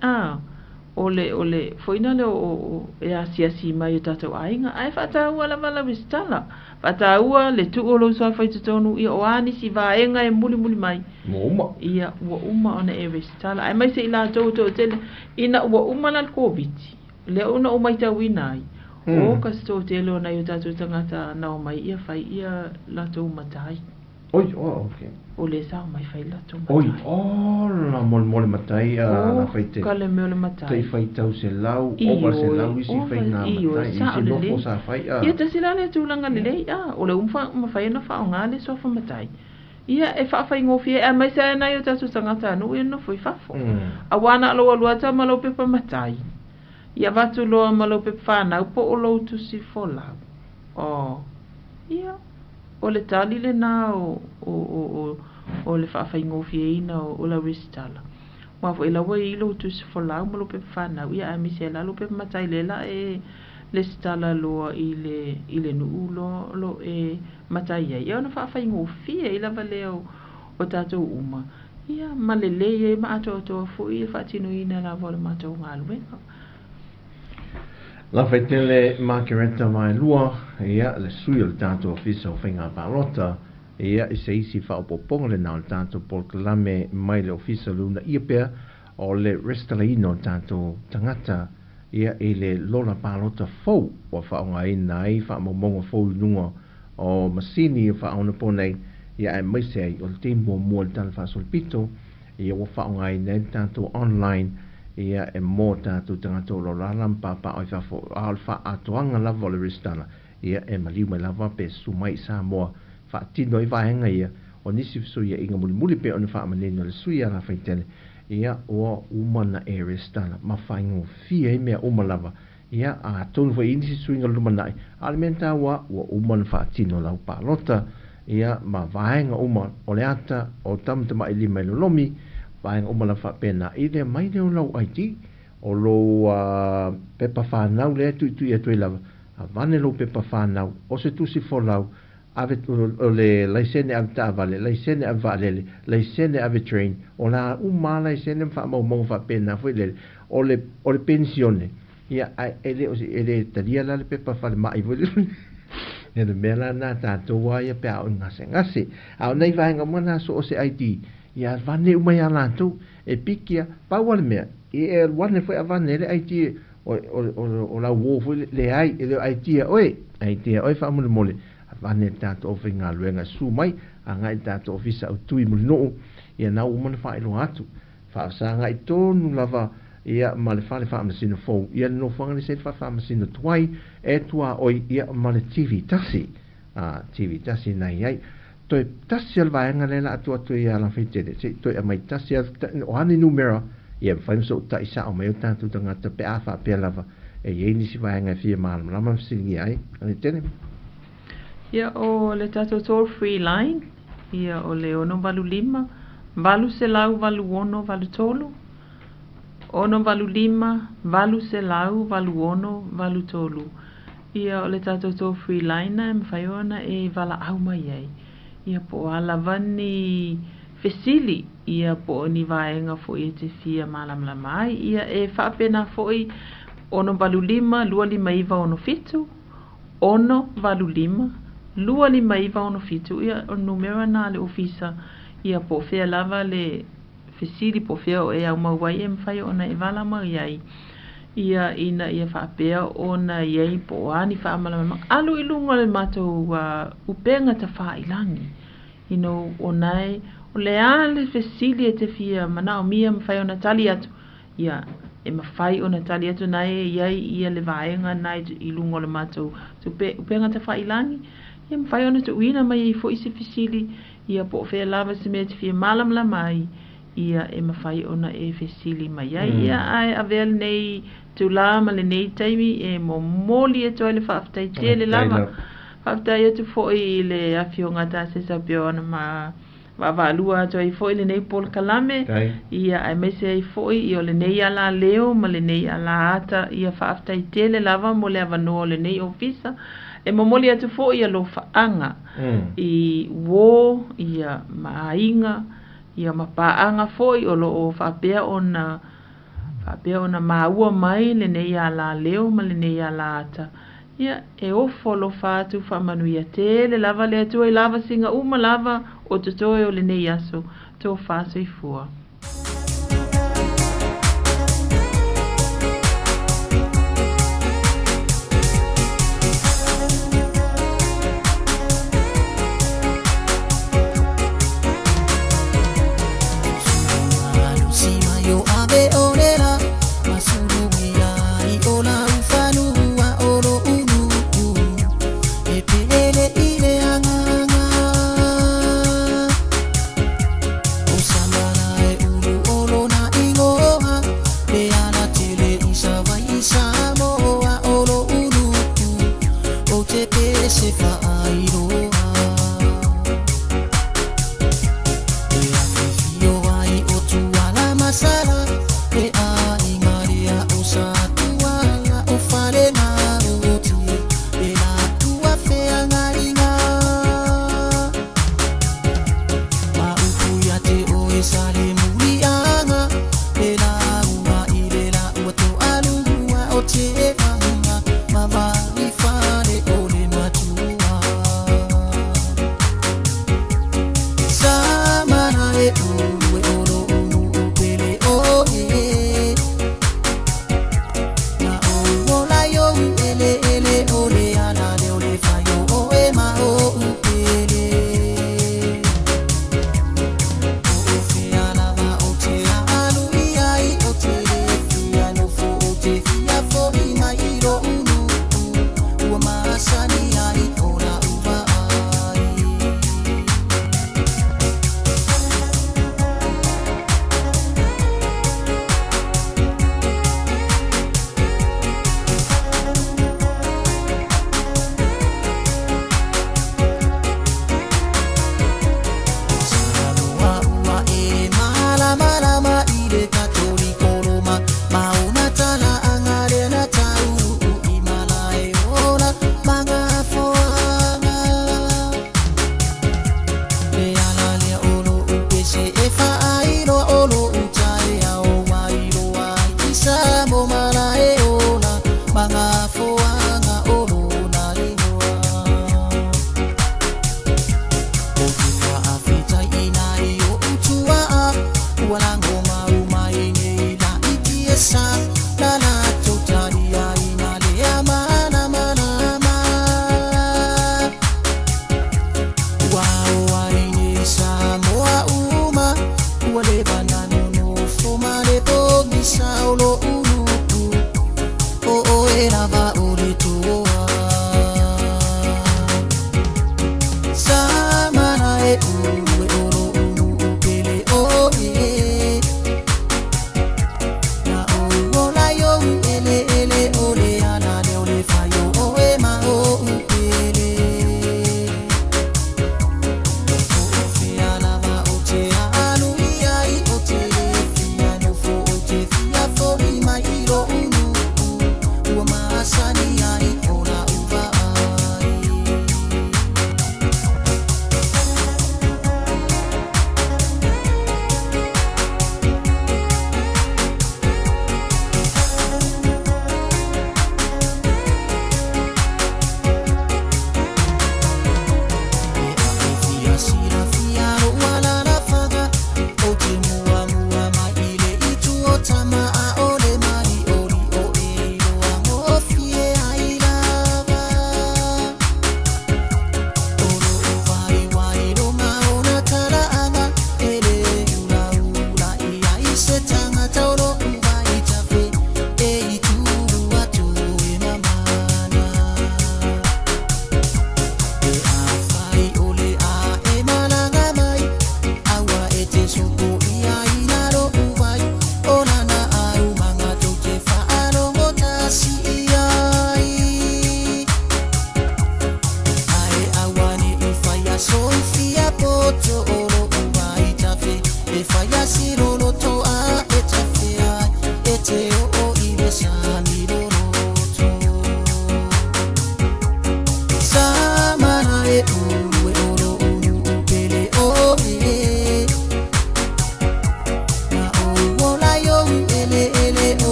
ole foi na le o e asi mai tatu ainga ai fata wala vala vistala fata ua le tu o lo so fai tonu i o ani si vaenga e muli mai mo ia wa uma ona e vistala ai mai se ila to tele ina wa uma na covid le ona o mai tawinai o kasto tele ona i tatu tangata na o mai ia fai ia la to matai oi okay o le sa mai fai la to oi la mol matai la fai te kale me le matai te fai tau se lau o ba se lau isi fai na matai isi no po sa fai ia te sila le tu langa le o le umfa ma fai na fa nga le so fa matai ia e fa fai ngofi e mai sa na yo tatu tangata no e no foi fa fo a wana lo ta ma lo pe pa matai ia vatu lo ma lo pe fa na po o lo tu si fo la ia o le tali le na o le whaafai ngofiena o la restala. Wa fo ila wa ilo tu se fola mo lo pe fana ia a misela lo pe matai le la e le stala lo ile nu lo e matai ia ona whaafai ngofie ila vale o tato uma. Ia malele e ma ato fo i fatino ina la vola mato ngaluenga. La faitele makereta mai lua ia le sui o le tātou ofisa o whainga palota ia i se isi wha opoponga le nao le tātou polkalame mai le ofisa luna ia pia o le restalaina o tātou tangata ia i le lola palota fau o whaonga ina ai wha momonga fau nunga o masini o whaona ponei ia e maise ai o le temo mua le tala whasolpito ia o whaonga ina i tātou online ia e mō tātou tangata o lo lalam papa o i whafo alfa atoanga lava o le restana ia e maliu mai lava pe sumai sa moa whaatino i vahenga ia o nisi fiso ia inga muli pe o ni whaamanene o le sui ala whaitele ia o umana e restana ma whaingo fia i mea umalava ia a tonu wa inisi suinga lumanai alimenta wa umana whaatino lau palota ia ma vahenga uma o le ata o tamtama ili mai lomi vaenga umala fa pena i le mai le lau aiti o lo pepa whanau le tu e tui lava a vane lo pepa whanau o se tu si folau ave o le laisene ave tavale laisene ave valele laisene ave train o la uma laisene fa mo fa pena foi le o le pensione ia ele tadia la le pepa fa mai e le mela na tātou wa ia pe au ngase au nei vaenga mana so o se ID ia vane umai a lātou e pikia pauale mea e wane foi a vane le ID o la wofo le ai e le ID oi fa mole mole vane tātou o whinga luenga su mai a ngai tātou o visa au tui muli noo ia na umana wha ilo atu wha sa ngai tonu lava ia male fale fa masino fo ia no fanga ni se fa masino tuai e tua oi ia male TV tasi nai ai toi tasi al vaenga lela atu ia la fitede se toi mai tasi o hani numero ia fa so ta isa o mai tanto tanga te pe afa pe lava e ye ni si vaenga fia mal lama singi ai ani tene ia o le tato toll free line ia o le ono valu lima valu se lau valu ono valu tolu ono valu lima, valu se lau, valu ono, valu tolu. Ia o le tatou tō free line na mwhai ona e vala au mai ai. Ia po ala vani fesili, ia po ni vaenga fo i te fia malamla mai. Ia e whapena fo i ono valu lima, lua lima iwa ono fitu. Ono valu lima, lua lima iwa ono fitu. Ia o numera na le ofisa, ia po fea lava le fesili po fea o e au mauai e mwhai ona e wala mai ai. Ia ina ia whaapea ona iei po ani whaamalama. Alu i lunga le matou upenga ta whailangi. O nai, o le ale fesili e te fia mana o mia mwhai ona tali atu. Ia, e mawhai ona tali atu nai iei ia le vaenga nai i lunga le matou upenga ta whailangi. Ia mwhai ona tu uina mai i fo isi fesili. Ia po fea lava se mea te fia malamla mai. Ia e mawhai ona e fesili mai ai. Ia ai avel nei tu la ma le nei taimi e mo moli e toi le whaaftai tia le lava. Whaaftai atu foi le afio ngata se sapio ana ma wavalua toi foi le nei pol kalame. Ia ai mese ai foi i o le nei ala leo ma le nei ala ata. Ia whaaftai tia le lava mo le avanoa le nei ofisa. E mo moli atu foi i alo whaanga. I wo ia maainga. Ia mapaanga foi o lo o whapea ona maua mai le nei ala leo ma le nei ala ata. Ia e ofo lo whatu whamanuia te le lava le atua i lava singa uma lava o tutoe o le nei aso tō whaso i fua.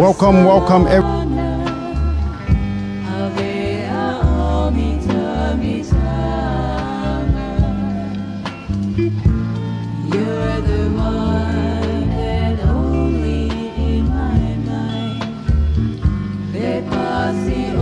Welcome, You're the one and only in my mind. They pass it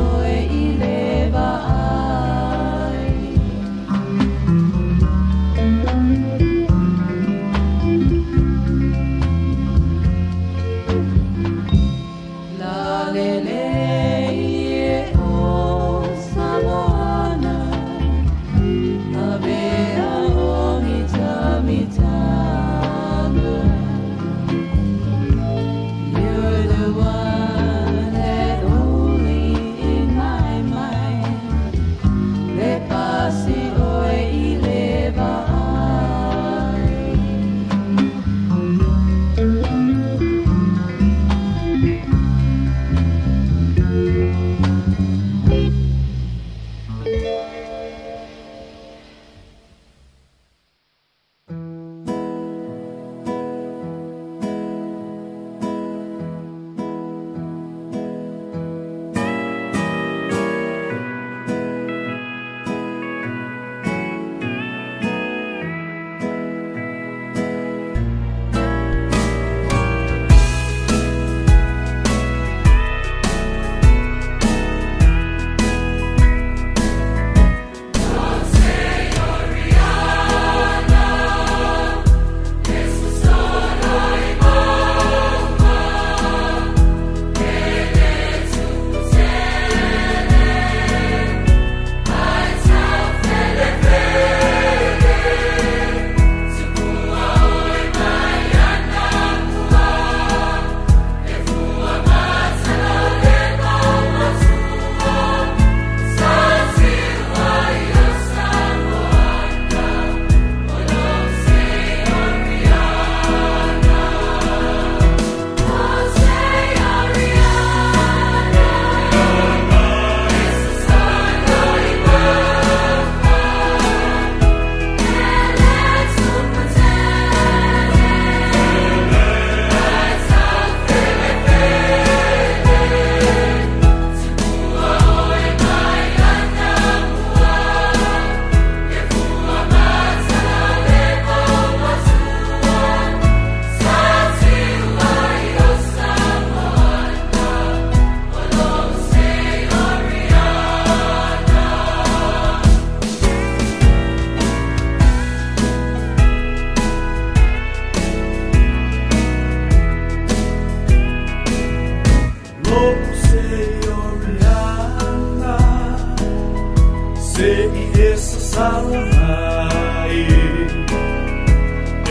te i esa salangai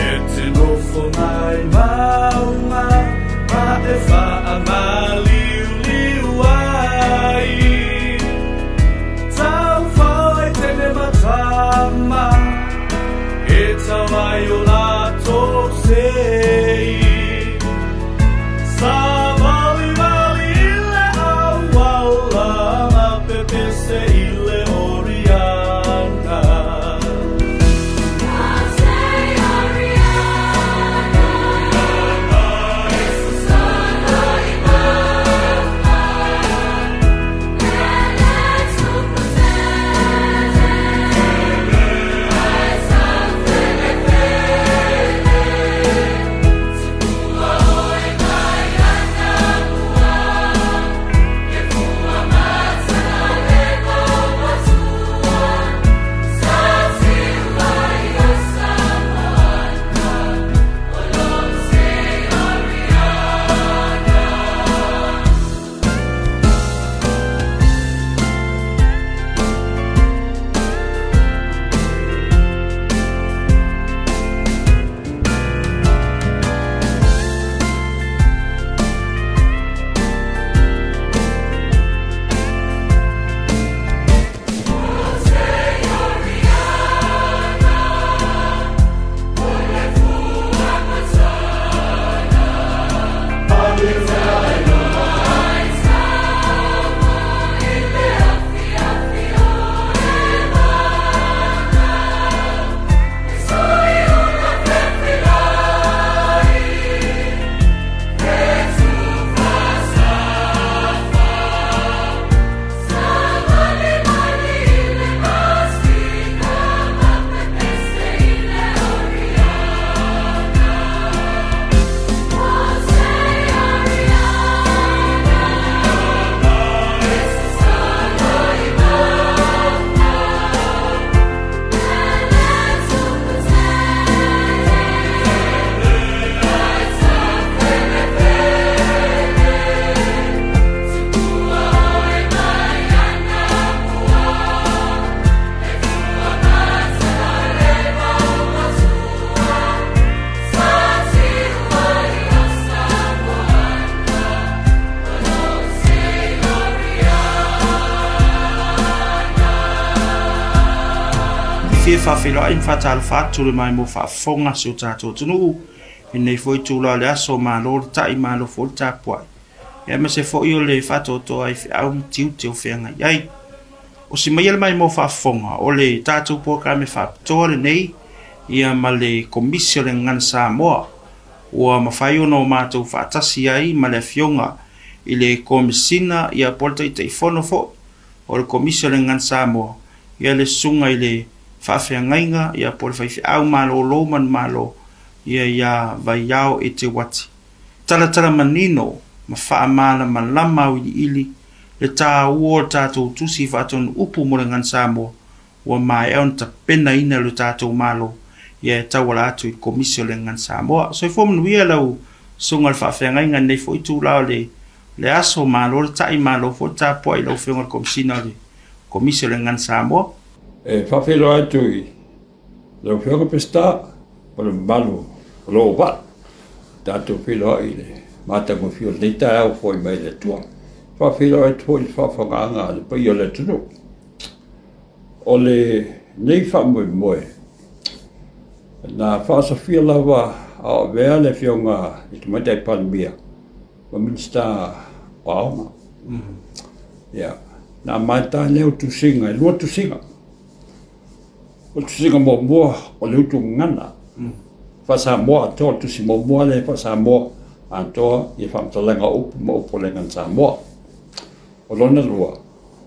e te nofo mai maunga ma e wha a maliu liu ai tau whai tene matama e tau ai o lato sei sa vali vali ile awala ma pepe se ile oriana fie whawhila i mwhatala whātule mai mo whaafonga si o tātou tunu i nei foi tūla le aso mā lor tai mā lo fo tāpuai ia me se fo i o le whatoto ai au tiu te o whenga iai o si mai mai mo whaafonga o le tātou pōkame whaapitoa le nei ia ma le komisio le ngan Samoa ua mawhai ono mātou whaatasi ai ma le fionga i le komisina ia polta i te ifono fo o le komisio le ngan Samoa ia le sunga i le whawhiangainga ia pole whaifi au malo o loman malo ia vai iao e te wati. Talatala manino ma whaamana ma lama au ili le tā ua tātou tusi whaatonu upu mo le ngan Samoa ua mai eon ta pena ina le tātou malo ia e tawala atu i komisio le ngan Samoa. So i fomanu ia lau sunga le whawhiangainga nei fo i tūlao le aso malo le tai malo fo tāpua i lau whionga le komisina le komisio le ngan Samoa. E whawhelo atu i lau whionga pesta pa le malu loo wat tātou whilo i le mātango whio nei tā au fwoi mai le tua whawhelo atu fwoi whawhanganga le pai o le tunu o le nei whamoe moe na whaasa whio lawa a wea le whionga i te maitai palmia wa minsta o aonga na maita leo tu singa lua tu singa o tu singa mo mua o leo tu ngana Whasa moa toa tu si mo mua le whasa moa antoa i whamtalenga upu mo upu lengan sa moa. O lona lua,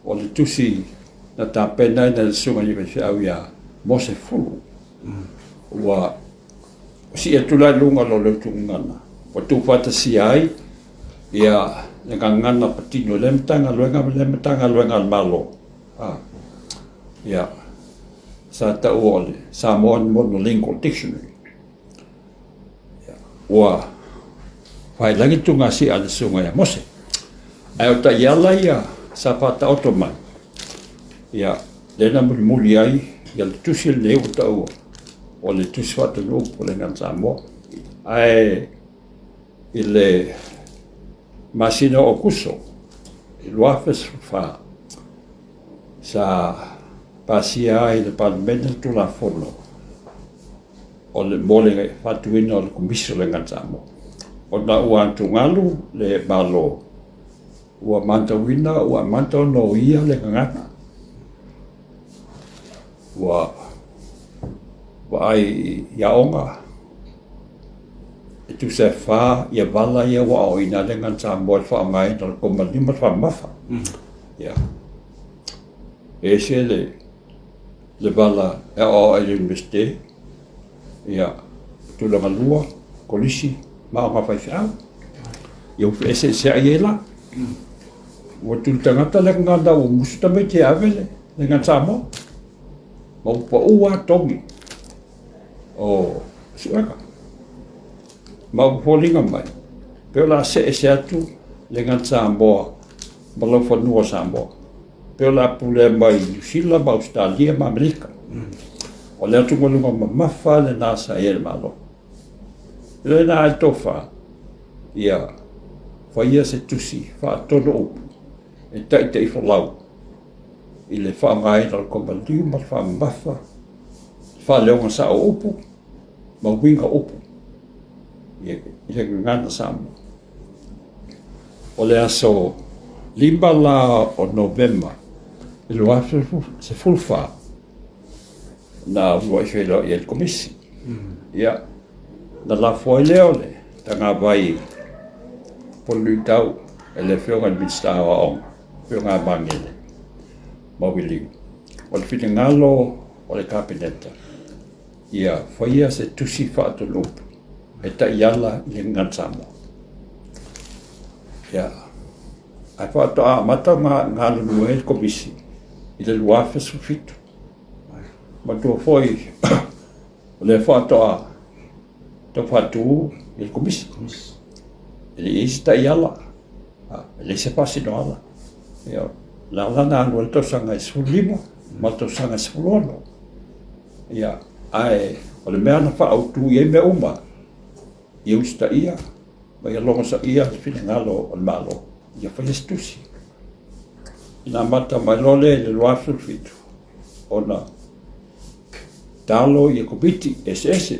o le tusi na tā penai na le sunga i whi au ia mo se fulu. Ua si e tulai lunga lo leo tu ngana. O tu whata si ai ia le ngana patino le mtanga luenga malo. Ia sa ta uole, sa moa monolingual dictionary. Ua whai langi tunga si ale sunga ia mose. Ai o ta iala ia sa pata otomai. Ia Lena muli ai, ia le tusi le leo tau o le tusi wata lupu le ngan Samoa. Ai, i le masina o kuso, i luafes fa sa pasia ai le parlamento tu la fono o le mole fatuina o le komiso le ngan Samoa. O na ua antungalu le malo ua mantawina, ua mantau no ia le ngangana. Wa ai yaonga itu se fa ia bala ia wa o ina dengan Samoa fa mai dal komandi ma fa mafa ya ese le bala e o ele investe ya tu la malua kolisi ma ma fa fa eu ese se aiela o tu tangata le nganda o musta me te avele dengan Samoa mau pa ua tongi o suaka mau polinga mai pe la se atu le ngan Samoa balo fa no Samoa pe la pule mai sila ba Australia ma Amerika o le atu ngolu ma mafa le nasa e malo le na tofa ia fa ia se tusi fa todo e tai fa lau i le whaangai dal kompandiu ma whaambafa whaaleonga sa o upu ma winga upu i le ngana Samoa o le aso limba la o Novemba i lo aso se fulfa na ua i whaelo i el komisi ia na la foi leo le tanga vai polu tau e le whionga ni mitsta wa onga whionga mangele mawili o le whitingalo o le kapineta ia whaia se tusi whaatu lupu e ta iala i le ngan Samoa ia ai whaatu a mata ngā lunu e komisi i le luafe sufitu ma tua foi o le whaatu a ta whaatu i le komisi i le isi ta iala le se pasi no ala ia la lana anu el tosanga e sulima, ma tosanga e sulono. Ia, ai, o le mea na wha au tu i e me uma, i usta ia, ma ia longa sa ia, le fina ngalo o le malo, ia wha estusi. Ina mata mai lole le loafu fitu, o na talo i e komiti SS,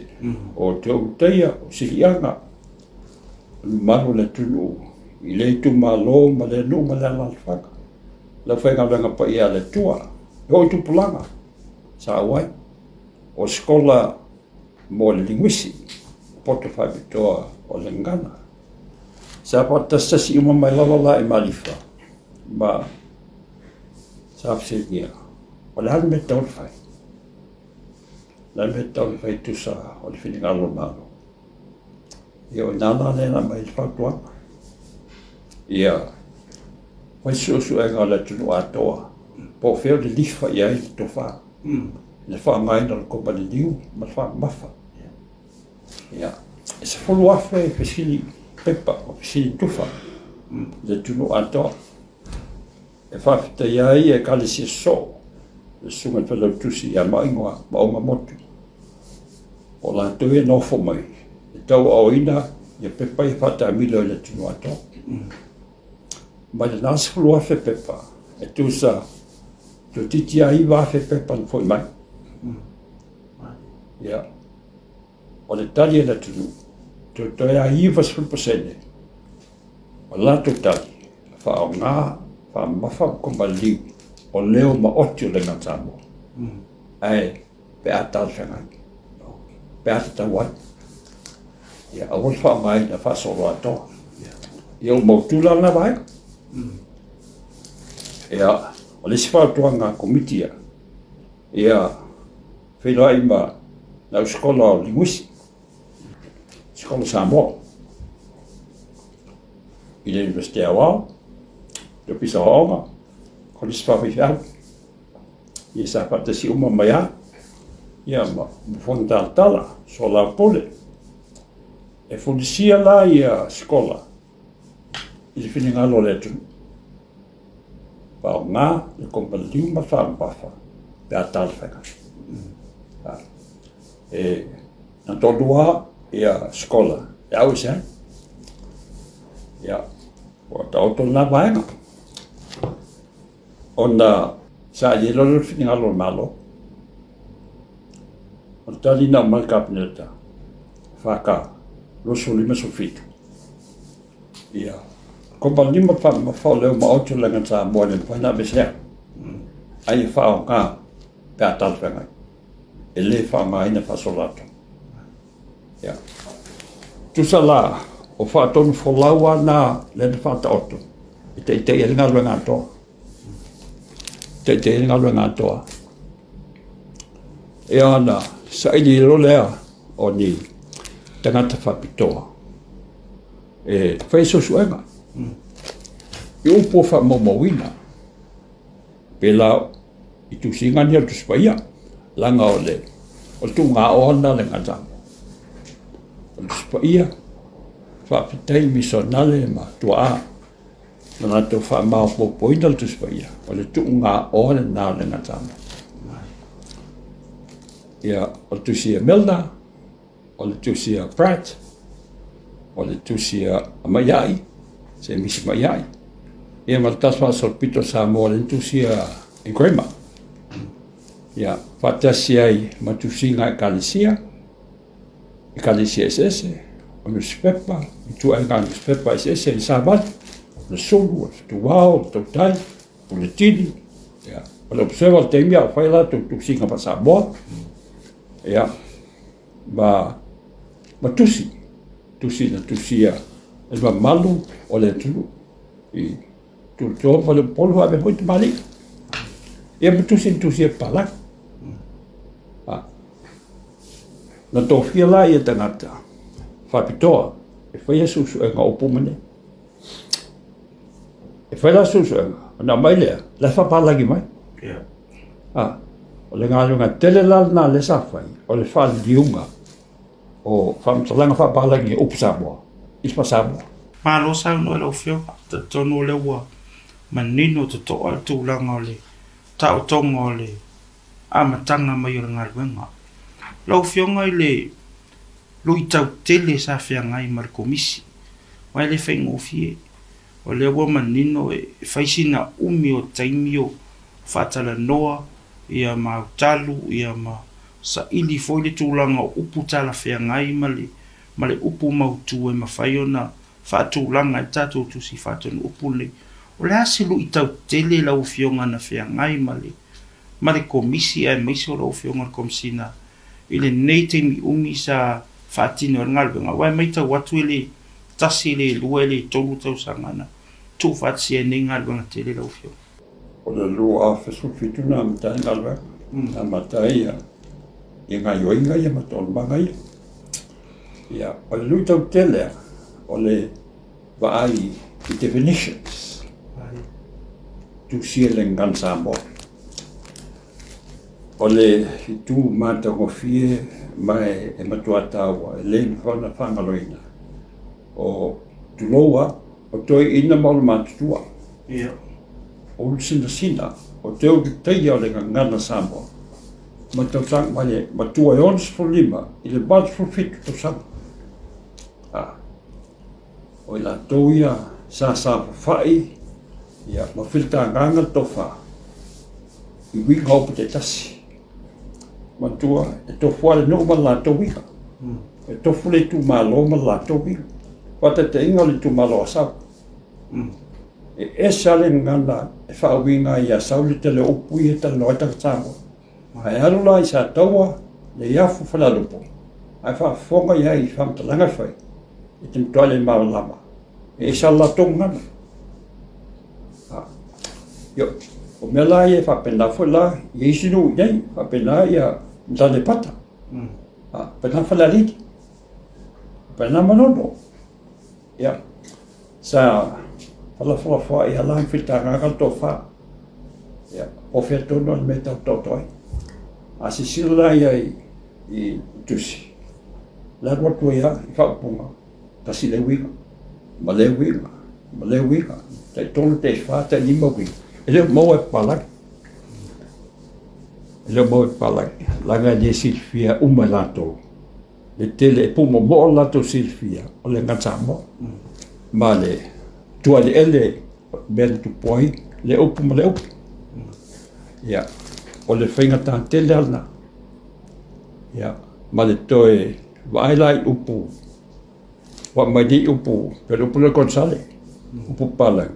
o te uteia, o silianga, manu le tunu, i le tu malo, ma le nu, ma le alalfaka. La whainga wenga pa ia le tua, hoi tupulanga, sa awai, o skola mo le linguisi, poto whaibitoa o le ngana. Sa pata sasi uma mai lalala e malifa, ma sa apsegia, o le hali me tauri whai. Le me tauri whai tusa o le whingalo malo. Ia o nana nena mai le whautuanga. Ia, Wai susu e ngā le tunu atoa. Po wheo le lifa i ai to wha. Le wha ngaina le kompani liu, ma le wha mafa. Ia. E se folu afe e pesili pepa, o pesili tufa. Le tunu atoa. E whawhita i ai e kale si so. Le sunga whalau tusi i a maingoa, ma o motu. O la tue nofo mai. E tau au ina, i a pepa i whata amilo i le tunu atoa. Ma le nasi fulu afe pepa, e tu sa, tu titi a iwa afe pepa na foi mai. Ia. O le tali e la tunu, tu toi a iwa 10%. O la tu tali, wha o ngā, wha mafa kumba liu, o leo ma oti o le ngā Samoa. Ai, pe a tal whengai. Pe a ta wai. Ia, a wai wha mai na wha solo atoa. Ia o mautula na wai. Ia, o le siwhautua ngā komitia, ia, whenua ima na uskola o linguisi, skola Samoa, i le University of Wau, te pisa hoonga, ko le siwhawhiwhau, ia sa patasi uma mai a, ia ma mwhonga tala, so la pole, e fundisia la ia skola, i le whinengalo le tunu. Pao ngā, le kompaliu ma whaambafa. pe atal whanga. Na tolua ia skola, e au se. Ia, o tau tol na vaenga. Ona sa i lolo whininga lo malo. O tali na mal kapneta. Whaka, loso lima so fitu. Ia, ko pa lima pa ma whao leo ma otu langa ta moa ni whaina besea. Ai whao ngā pe atal whangai. E le whao ngā ina whasolato. Ia. Tusa la, o whaatonu wholaua nā lena whaata oto. I te ieringa lua ngā toa. Te ieringa lua ngā toa. E ana, sa ili rolea o ni tangata whapitoa. E whaiso suenga. I upo wha momowina. Pela i tu singani al tu spaia. Langa o le. O tu ngā oana le ngā tango. O tu spaia. Whapitei misonale ma tua a. Nana tu wha mao popoina al tu spaia. O le tu ngā oana nā le ngā tango. Ia o tu sia Milna. O le tu sia Pratt. O le tu sia Maiai. Se misi Maiai. Ia maltasma solpito sa mo le tu sia Grema. Ia fatasi ai ma tu singa e Kalisia. E Kalisia SS. O le spepa. I tu ai ngā spepa SS e sabat. Le solu, tu wao, tu tai. O le tini. Ia. O le observa le teimia o whaila tu singa pa sa moa. Ia. Ma tusi. Tusi na tusia. E ma malu o le tulu. I tu tofa le polo ave hoi te mali. Ia ma tusi e palak. Na tofia la ia tangata. Whapitoa. E whaia susu e ngā opumane. E whaia susu e ngā. Na mai lea. Le whapalagi mai. O le ngā runga tele lal nā le sawhai. O le whali liunga. O whamtalanga whapalagi e upu Samoa. Ispa Samoa. Malo sau no lo fio te tono le wa manino te to al tu langa le tau tonga le amatanga mai o ngal wenga lo fio ngai le lui tau tele sa fia ngai mar komisi mai le fengo fie o le wa manino e faisina umi o taimio fatala noa ia ma talu ia ma sa ili foi le tu langa upu tala fia ngai male upu mautu e mafaiona fatu langa i tatu tu si fatu no upule o le asilu i tau tele lau fionga na fea ngai male komisi e meisi o lau fionga komisina i le neite mi umi sa fatino o ngalbenga wai meita watu ele tasi le lua ele tolu tau sangana tu fatsi e ne ngalbenga tele lau fionga O le lua a fesu fitu na matai ngalbenga na matai i ngai oinga ia matol mangai ia o le lui tau tele o le vaai i definitions tu sia le ngan Samoa. O le tu mata ngofie mai e matua tawa e le whana whangaloina. O tu loa o toi ina maulu matutua. O sina o teo ki teia o le ngana Samoa. Matau sang mai matua e ons for lima i le bad for fitu to sang. O la toia sa whai ia ma filta nganga tofa i winga opu te tasi matua e tofu ale no ma la towiga e tofu le tu malo ma la towiga pata te inga le tu malo asa e esa le ngana e whawinga ia sauli te le opu i te loa ta tamo ma e alula i sa taua le iafu whalalupo ai whafonga ia i whamtalanga whai e te mtoale maulama e sa la tongana yo o mela ia whapena whala i isinu nei whapena ia mtane pata pena whalariki pena manono ia sa whala ia lang whita ngakal to wha ia o whea tono me tau tautoi a si sila ia i tusi la watu ia i whaupunga tasi le winga ma le winga tai tonu te wha te lima winga ele mo e palak le mo pala langa de Silvia umalato le tele pumo mo lato Silvia o le ngatamo male tu ale ele ben tu poi le upu mo le upu ya o le whainga tā tele alna ya male toe wailai upu wa mai di upu pero upu le konsale upu pala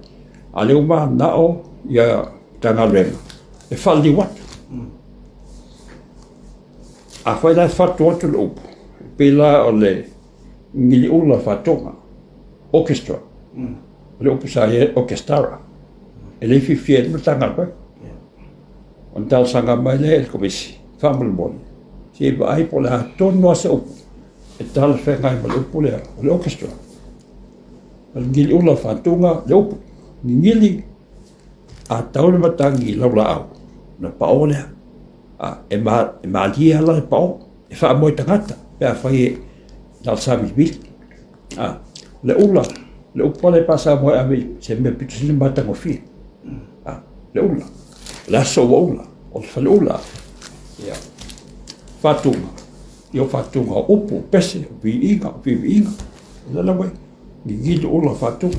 ale uma nao ya tanga rema e faldi wat a whai lai whatu atu le upu pila o le ngili ula whatonga orchestra le upu sa e orchestra e le fifie le tanga koe on tal sanga mai le komisi whamul moni si e ai po le hatonu ase upu e tal whengai ma le upu le orchestra le ngili ula whatonga le upu ngili a taule matangi laula au na pao lea e maalia la le pao e wha moe tangata pe a whai dal sami bil le ula le upa le pasa moe ame se me pitusile matango fi le ula le aso wa ula o le whale ula whatunga io whatunga upu pese vi inga le la wai ni gili ula whatunga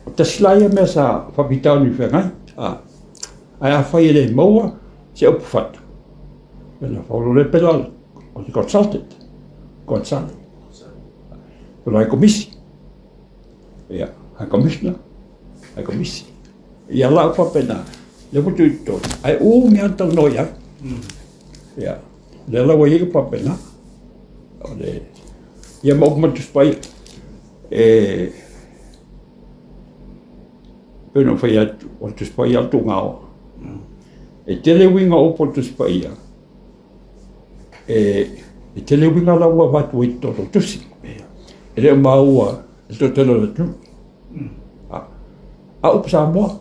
o te slaia mea sa whapitau ni whengai ai a whai le maua se upu whatu pela whauro le pela o te consultant pela ai komisi ai commissioner ai komisi ia lau whapena le putu i tō ai me antau noi ai le lau i whapena o le ia maumatu spai pena whai atu o tu spai atu ngao e tele winga opo tu spai e tele winga laua watu i toto tusi e leo maua e to telo le tu a upu sa moa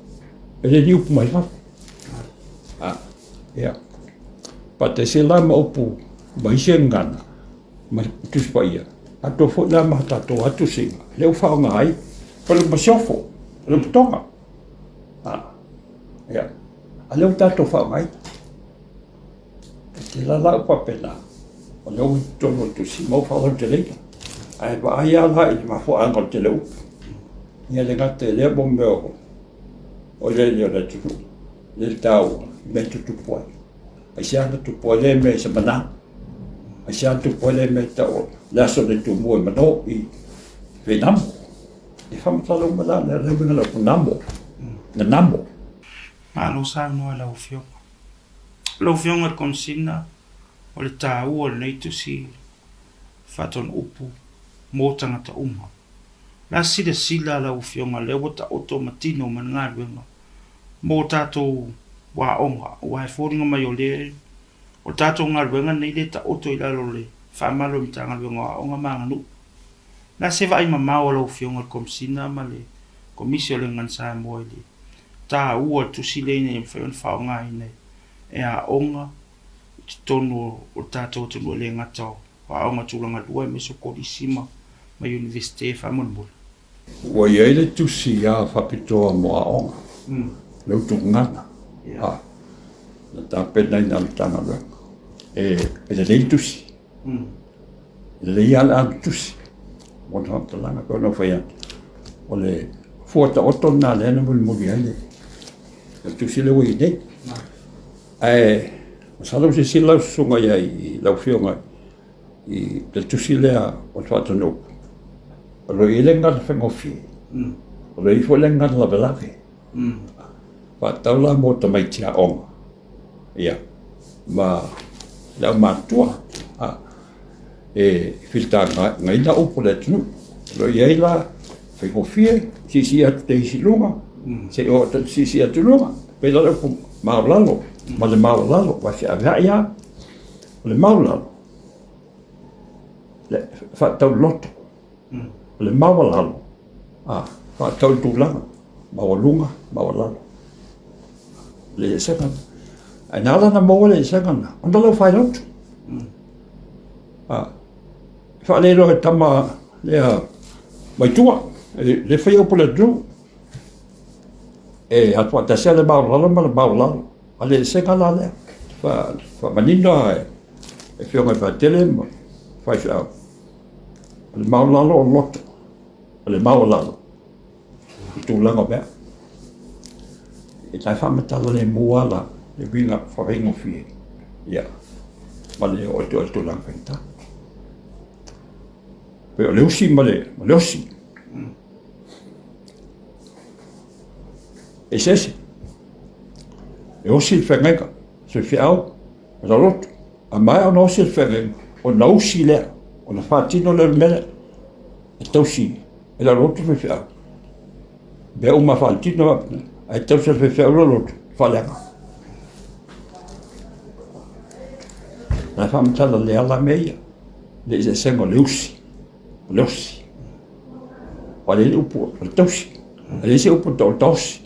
e le ni upu mai whafu pa te se lama upu mai se ngana mai tu spai a to fo lama tato atu singa leo whao ngai pa le masiofo le putonga a leo tato whao ngai te la lau papena o leo i tono tu si mau whao te leika ai wa ai ala i ma fo ango te leo ia le gata lea mo meo o le leo le tuku le tau me tutu poe ai sianga tu poe le me se mana ai sianga tu poe le me tau le aso le tu mua mano i Vietnam e whamatalo mala le rewinga la punamo na namo Malo sa no la ufio. Lo ufio ngar konsina o le tau o le nei tu si faton upu mo tangata uma. La sida sila la ufio ngar le wata otomatino man ngar wenga. Mo tato wa onga wa e fōringa mai o le o tato ngar wenga nei le ta oto i lalo le whamalo mi tangar wenga wa onga manganu. La se vai mamao la ufio ngar konsina ma le komisio le ngan sa mo le ta ua tu silene e whaion whaonga ine e a onga ti tonu o tātou tonu le ngatau wa onga tūlanga lua e meso korisima ma universite e whamonbol ua iei le tusi a whapitoa mo a onga leu tu ngana na tāpena ina le tanga renga e le lei tusi le lei ala anu tusi mo na hamtalanga kono whaian o le fuata oto nā le anu muli ale tu sile wi nei salo se sila sunga ya i lau fionga i tu sile a o tata no lo ile ngal fengo fi lo i fo lenga la belave pa taula mo ta mai tia on ya ma la matua filta ngai da o le tu lo i la fengo fi si a te si lunga se o si a tulunga pe la ko maulalo ma le maulalo wa fi avia le maulalo le fa tau lot le maulalo fa tau tulanga maulunga maulalo le sekan anala na mo le sekan onda lo fa lot fa le lo tama le mai tua le fa yo por le dru e atua ta sele maulalo ma le maulalo ale se kala le fa manino e fionga fa tele mo fai fa le maulalo o loto le maulalo tu langa be e tai fa matalo le muala le vinga fa vengo fi ya male o tu langa fenta pe le usi male usi e sesi e usi fenga se fiao la loto a mai o no se fenga o na usi le o na fatino le mele e tausi e la loto fe fiao be uma fatino e tausi fe fiao la loto falenga na famtala le ala meia le se sengo le usi o le upo o tausi le se upo to tausi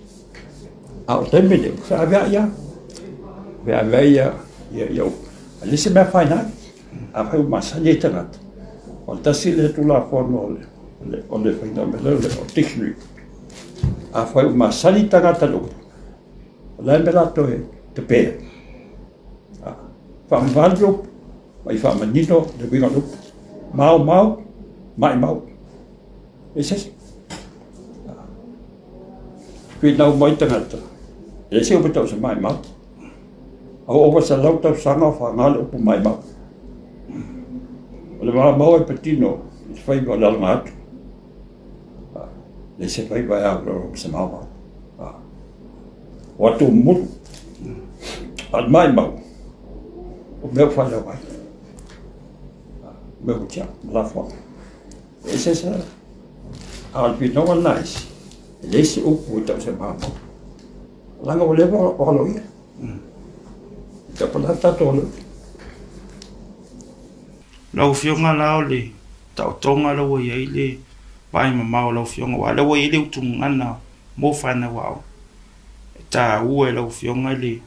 a o te mele fa vea ya le se me faina a fa uma sale tanat o tasi le tu la forno le faina mele o tiknu a fa uma sale tanat lo la mela to te pe fa valjo mai fa manino de vinga lo mau ese Pinau mai tangata. E se o beto se mai mau. O o sa lau tau sanga fa ngal o mai mau. O le mau e petino, se fai go la mat. Le se fai vai a lo se mau. O tu mu. Al mai mau. O meu fa la vai. Meu tia, la fa. Ese sa. Al pino wa nice. Le se o puta se mau. Langa o lewa o lo ia. Ka pala tatolo. Lau fionga lao le tau tonga lau ia le pai mamau lau fionga wa lau ia le utungana mo whana wao. Ta ue lau fionga le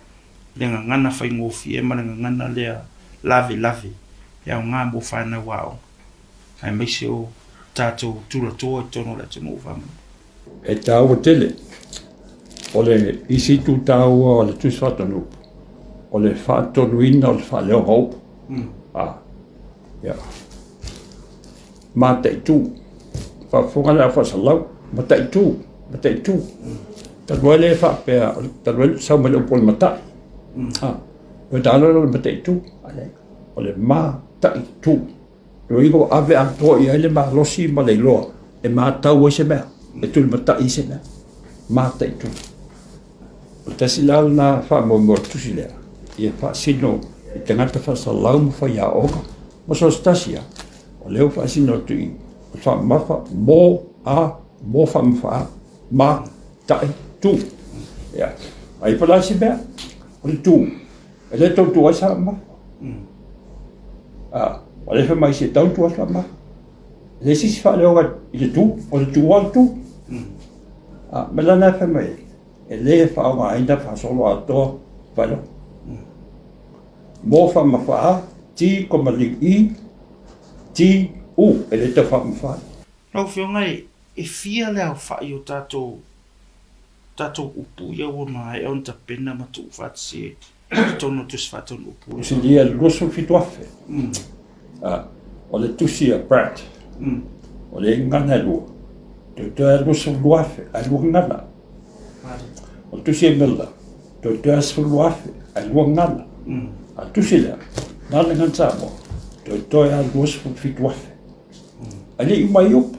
ngana whai ngofi e mana ngana lea lave ia o ngā mo whana wao. Ai meise o tātou tura toa tono la te mo whama. E tau o tele. O le isi tu tau o le tuis whatanu. O le whatonuina o le whaleo haupu. Ya. Ma te tu. Whafunga lea whasalau. Ma te tu. Tanua le whapea. Tanua le sau mele upo le matai. O tāna le ma te tu. O le ma te tu. Ro igo ave a toa i ele ma losi ma le loa. E ma tau o se mea. E tu le matai se mea. Ma te tu. O tasi lau na whamomo tusi lea. I e whaasino i te ngata whasalau mo whai a oka. Ma so stasia. O leo whaasino tu i whamawha mo whamawha ma tai tu. Ia. Ai palasi mea. O le tu. E le tau tu asa ma. O le whamai se tau tu asa ma. Le sisi whaleoga i le tu. O le tu al tu. Me lana whamai. E le whaonga aina whasolo atoa whalo. Mo whamawha ti komali i ti u e le te whamawha. Lau fionga e fia leo whai o tātou upu ia o mai on ta pena ma tu whatse tono tus whaton upu. Se lia loso fituafe. O le tusi a brat. O le ngana lua. Te loso luafe a lua ngana. O tusi e mela. Te aso luafe a lua ngana. A tusi lea. Nana ngan samo. Te a loso fituafe. A le umai up.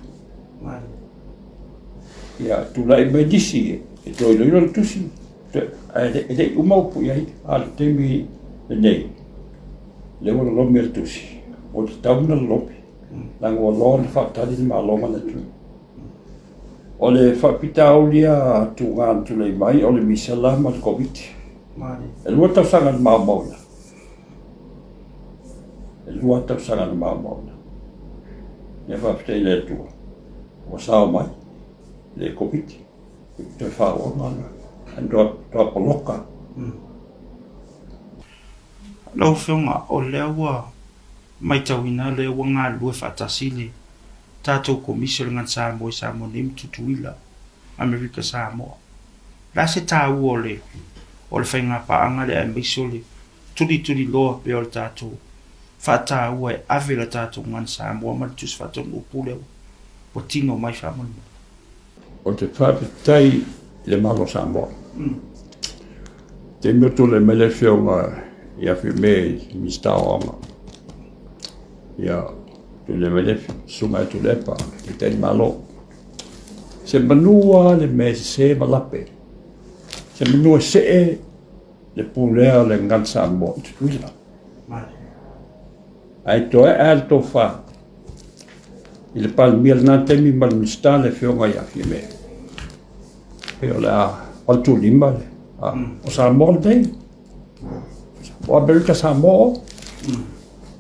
Ia, tu lai mai disi e toi loiro tusi. E le umau pu iai. Al temi le nei. Le ora lomi al tusi. O te tauna lopi. Langa o loa whaatari ma loma na tu. O le whapita aulia tu ngā tu lei mai. O le misala ma le COVID. E lua tau sanga na mauna. Ne whapita i le tua. O sao mai. Le COVID. Te whao ngana. Tua poloka. Lau fionga o lewa mai tauina lewa ngā lua whatasi le tātou komisio ngan Samoa nem tutuila Amerika Samoa. La se tāu o le whainga paanga le amiso le tuli loa pe o le tātou whātāua e awe la tātou ngan Samoa ma le tus whātonu upule o tino mai whamanu. O te whāpetai le malo Samoa. Te mutu le mele whionga i awhi me mista oanga. Ia tu le mele sunga tu lepa i te malo. Se manua le me se malape. Se manua se le pulea le ngan Samoa i tuila. Ai toe al to fa. I le palmia na temi mal mista le whionga i awhi me. Peo le a altu lima le. O Samoa dei. O Amerika Samoa.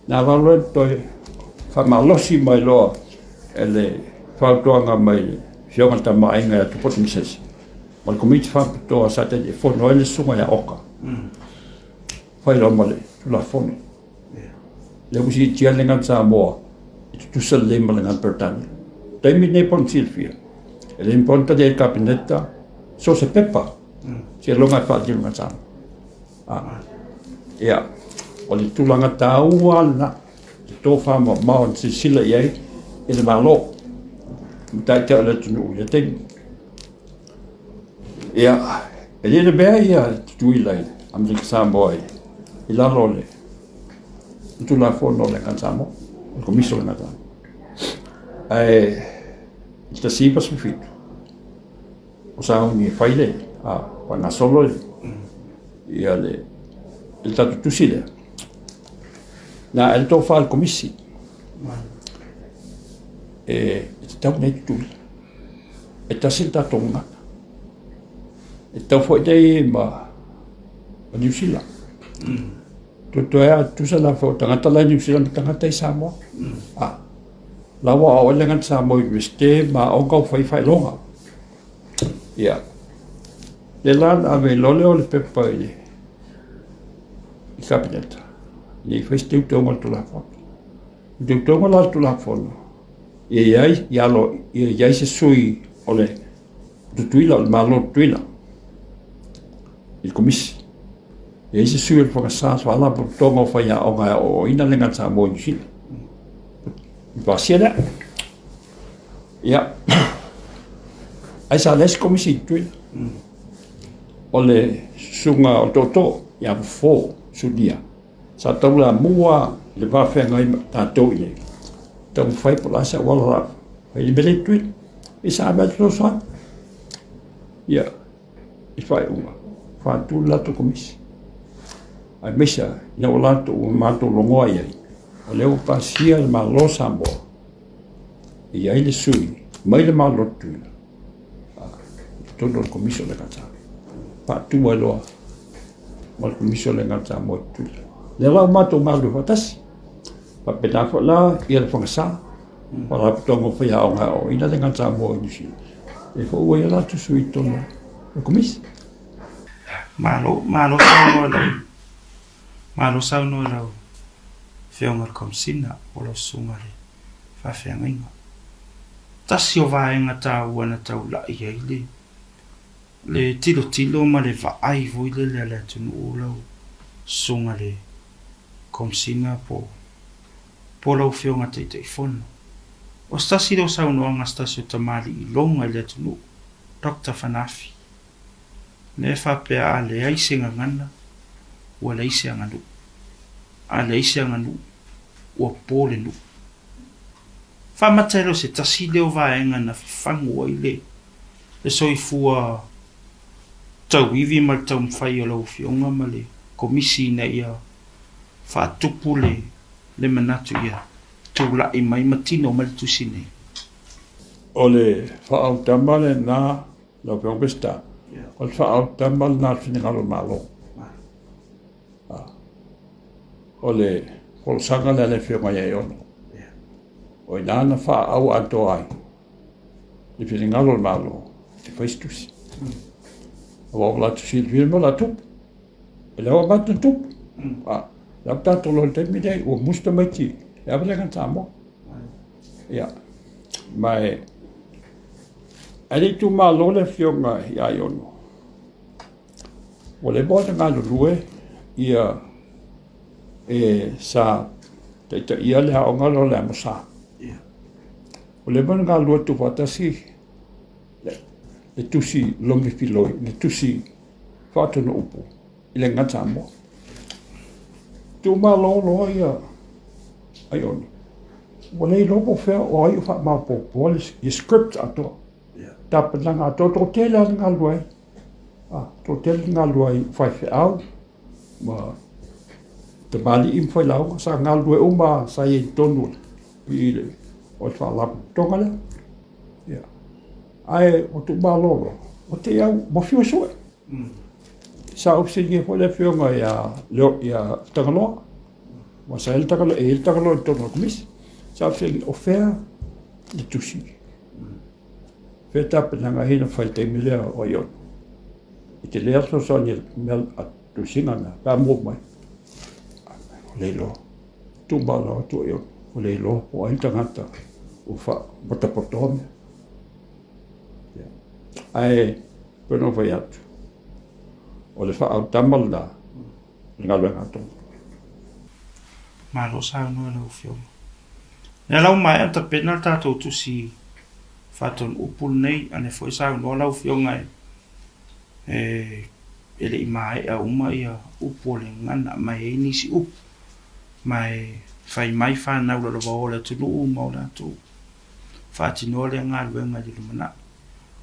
Na valo toi whamalosi mai loa e le whautoanga mai whionga ta mainga e tupoti misesi. Mal komiti whapitoa sa te e whono e le sunga ya oka. Whai loa male, tula whono. Le usi tia le ngan Samoa, i tutusa le ma le ngan Pertania. Taimi ne pon silfia. E le imponta de kabineta, so se pepa. Se longa fa di ngan Samoa. Ia, o le tulanga tāua na, te tō whama mao se sila iei, e le malo. Mutai te ala tunu ia tengi. Ia, e le bea ia tui lai, Amerika Samoa i lalo le. Tu la fono le ngan Samoa, o komiso le ngan Samoa. I ta sipa su fitu. O sa ni whaile, wa nga solo le. Ia le, il tatu tusi le. Na el tō wha al komisi. E te tau nei tui. E tasil tato ngana. E tau whaidei ma New Zealand. Tu ea tusa la fo tangata la New Zealand tangata i Samoa. Lawa o le ngan Samoa i weste ma o kau whai longa. Ia. Le lan ave lole o le pepa i kabineta. Ni wheste utonga tu la fono. Utonga la tu la fono. Iai se sui o le tuila, o le malo tuila. Il komisi. Iai se sui o le whakasās wala po tonga o whaia o ngai o ina le ngan Samoa New Zealand. I pasia lea. Ia. Ai sa les komisi tuila. O le sunga o toto, ia fō, sunia. Sa tau la mua le whawhenga i tātou i le. Tau whai po lasa wala rā. Hei mele tuila. I sa mea tō soan. Ia. I whai unga. Whātū lato komisi. Ai mesa, ina o lato o mātou longoa iai. O leo pasia le malo Samoa. I ai le sui. Mai le malo tuila. Tono le komiso le kata. Pātū ai loa. Ma le komiso le ngata mo tuila. Le lau mātou malu fatasi. Pa penafo la, ia le whangasā. Pa raputongo whaia o ngā o ina le ngata mo i nusi. E fo ua ia latu sui tono le komiso. Malo sauno lau. Malo sauno lau. Whionga komsina o lo sunga le. Whawhianga inga. Tasi o vaenga tāua na tau la i eile. Le tilo ma le vaai voi le atunu o lau. Sunga le. Komsina po lau whionga te fono. O stasi do sauno anga stasi o tamali i longa le atunu. Dr. Fanafi. Ne whapea a le aise ngangana. Ua le aise anganu. A le aise anganu. Ua pōle nu. Whamatero se tasi leo vaenga na whangu ai le. Le soifua tau iwi ma tau mwhai o lau whionga ma le komisi na ia whātupu le manatu ia tūla i mai matino ma le tusine. O le whaau tamale nā lau whiongpesta. O le whaau tamale nā whinengaro malo. O le kolsanga le whionga iai ono. O i nāna whaau ato ai. Le whinengaro malo. Te whaistusi. O wala tu sil firma la tup. E lewa matu tup. La tato lo te mi dei o musta mai ti. E avele kan Samoa. Ia. Mai ali tu ma lo le fionga ia yono. O le bota ngalo lue ia sa te ia le aonga lo le amosa. O le mana ngā lua tu patasi, le tusi longi filoi, le tusi whātuna upu, i le ngata mo. Tu mā lo ia, ai oni. O le lopo whea o ai wha mā popo, i script ato. Tāpilanga ato, tō tēla ngā luai. Tō tēla ngā luai whai wheau, ma te mali im whai lau, sa ngā luai uma sa i tonu, i le, o te whaalapu tonga le. Ai, o tu mā lolo, o te iau, mo whiwa sue. Sa opsi nge whai le whionga i a Tangaloa, ma sa ele Tangaloa i tonu komisi. Sa opsi nge o whea le tusi. Whea tāpinanga hina whai te milea o ion. I te lea so ni mel a tusinga na, pā mō mai. O leilo, tu mā lao tu ion, o leilo, o ain tangata, o wha matapoto me. Ai, pēno whai atu. O le wha au tamal la, ngā luenga tonga. Malo sa no no fiong. Ya lau mai ata pena tatou tusi faton upul nei ane foi sa no lau fiong ai. Ele i mai a uma ia upole ngana mai ni si up. Mai fai mai fa na lo lo le tu lu mo la tu. Fati no le nga luenga di lumana.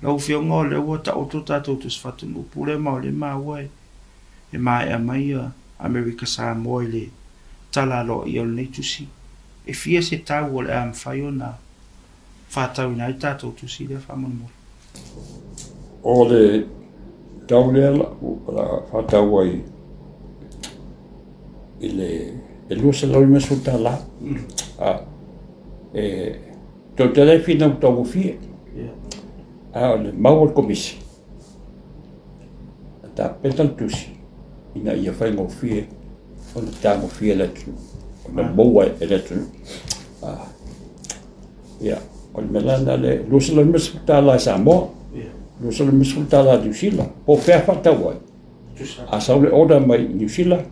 Lau fiong o le o ta o tu tatou tus faton upule ma le ma wai. E mai a mai America sa mo le tala lo i o nei tusi. E fia se tau o le am fai o na whātau ina i tātou tusi le whamanu. O le tau lea la, whātau ai i le lua se lau i mesu tā la. Tau te rei whina utau o fie. O le mau al komisi. Tā petal tusi. Ina ia whai ngō fie. O le tā ngō fie le tunu. O le maua e le tunu. O le melana le lusa le mesu tā la sa moa. Lusa le mesu tā la New Zealand. Po whea whatau ai. A sau le oda mai New Zealand.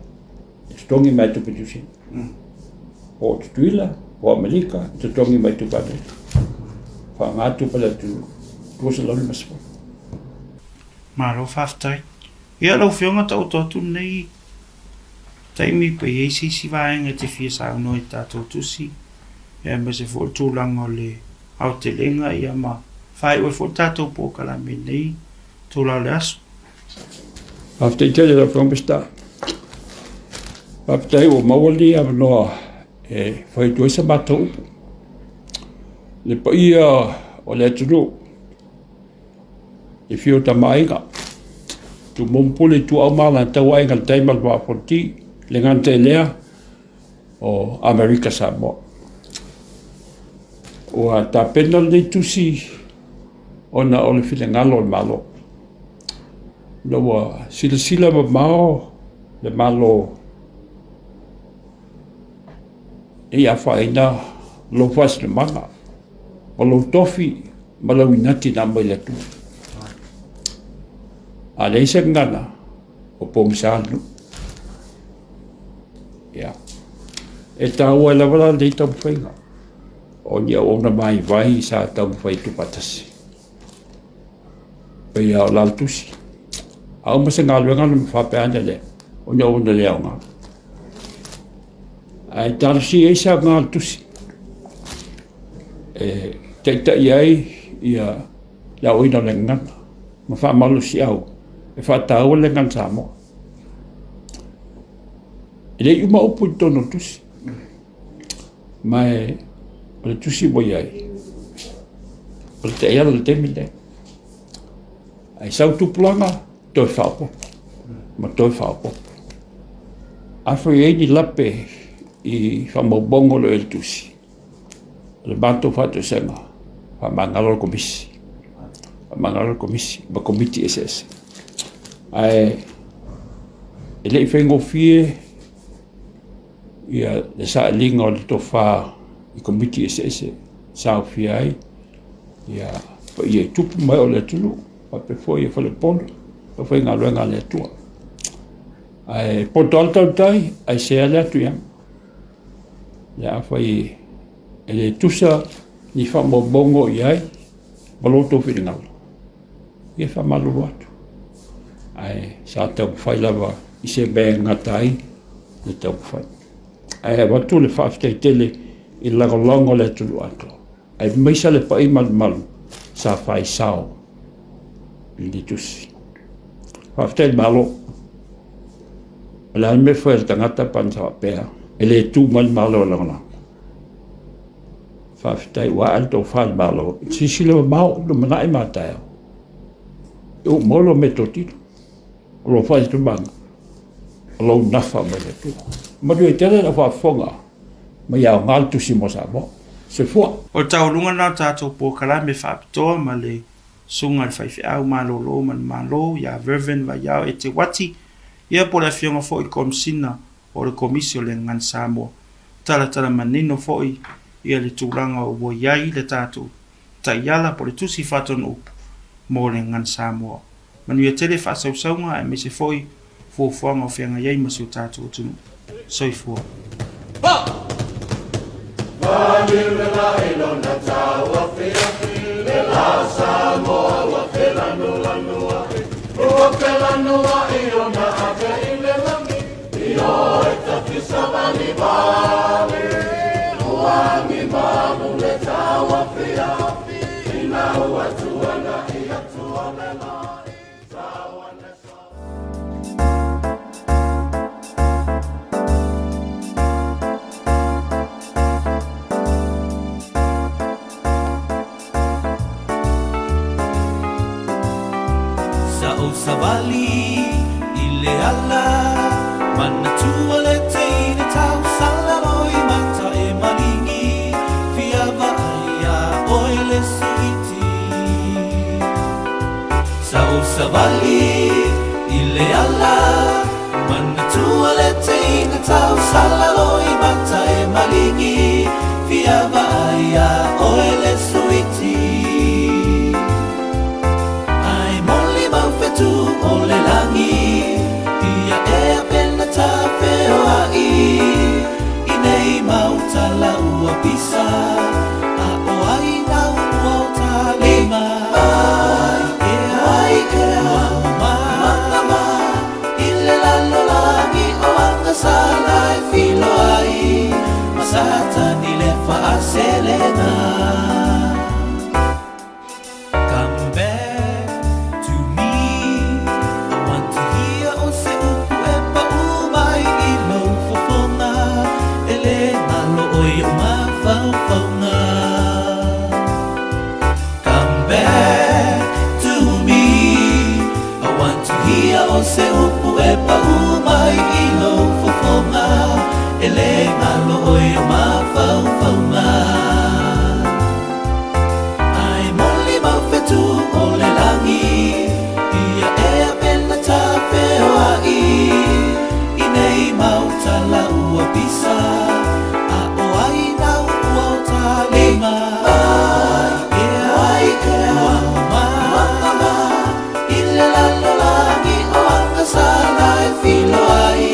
Stongi mai tupi New Zealand. O tutuila, o Amerika, tutongi mai tupane. Whangātu pala tu lusa le mesu. Maro whaftai. Ia lau whionga tau totu nei. Taimi pe eisi si vaenga te fia sa uno i tātou tusi. Ia me se fo tūlanga le au te lenga ia ma. Whai oi fo tātou pōkala me nei. Tūlau le asu. After tele la prompesta. After o mawali a noa e whai tu esa mata upu. Le pa ia o le aturu. E fio ta mainga. Tu mompule tu au mala tau ainga le taimal wa foti. Le ngante lea o Amerika Samoa. O a ta pena le tusi ona o le file ngalo le malo. Loa sila ma mao le malo e a whaina lo fas le manga. O lo tofi ma lo inati na mai le tu. A le isa ngana o pomisanu. E tau e lawala le tau whainga. O nia ona mai vai sa tau whai tu patasi. Pei au laltusi. Au masa ngā luenga na mwhapeana le. O nia ona leo ngā. Ai tarasi e sa ngā tusi. Teita iai ia la oina le ngana. Ma wha malu si au. E wha tau le ngana Samoa. E le uma upu i tono tusi. Mai o le tusi moi ai. O le te eala le temi le. Ai sau tupulanga, toi whaopo. Ma toi whaopo. Afo i eini lape i whamaubongo le el tusi. Le banto whato senga. Whamangalo komisi. Whamangalo komisi. Ma komiti SS. Ai e le i whengo fie ia le sa linga o le tofa i komiti SS sa fia ai ia pa ia tupu mai o le tulu pa pe foi e fale polo pa foi ngā luenga le tua Ai poto al tau tai, ai se ale atu ia. Ia fai ele tusa ni fa mo bongo iai, baloto whiringalo. Ia fa malulu atu. Ai sa tau fai lava i se bea ngatai, ni tau fai. Ai watu le whaafitai tele i lagolongo le tulu atu. Ai meisa le pai malu sa fai sao. I li tusi. Whaafitai malo. Ala me foi el tangata pansa pea. Ele tu malo lona. Whaafitai wa alto whaal malo. Sisile mau no manai matai. O molo me totilo. O lo fai tu banga. O lo nafa me le tu. Ma tu e tele na whaafonga. Ma iau ngal tu si mo sa mo. Se fua. O tau lunga na tātou pōkala me whaapitoa ma le sunga le whaifi au malolo man malo ia verven va iau e te wati ia po le fionga fo i komsina o le komisio le ngan Samoa. Tala manino fo ia le tūranga o wo iai le tātou taiala po le tusi whaton upu mo le ngan Samoa. Manu ia tele whaasausaunga e me se fo i fuafuanga o whianga iai masu tātou tunu. Soifua. Savali ile ala mana tua le teine tau salaroi mata e malingi fia vaia oile siti Sao savali ile ala mana tua le teine tau salaroi mata e malingi fia vaia oile siti tu ole langi ia e pena ta peo ai inei mauta la ua pisa a o ai na ua ta lima ai e mama ile la langi o anga sala e filo ai masata ni le fa selena se upu e pa umai i lo fofonga ele ngalo oi o mawhauwhaunga ai moli mawhetu o le langi ia e a pena ta peo ai i nei mautala ua pisa a o ai na ua o ta lima ai e mama i le lalo langi sana e filo ai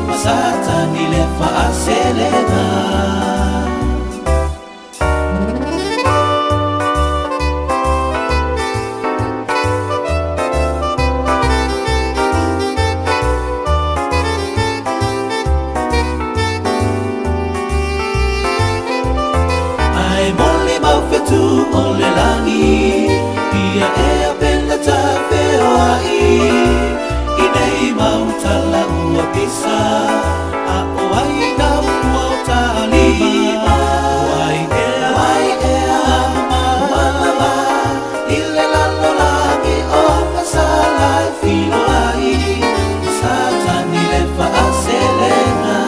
masata ni le fa selena ai moli mawhetu o le langi ia e a pena ta peo ai nei mautala ua pisa a o ai na ua o talima wai ea mama ile lalo langi o masala e filo ai satani le fa selena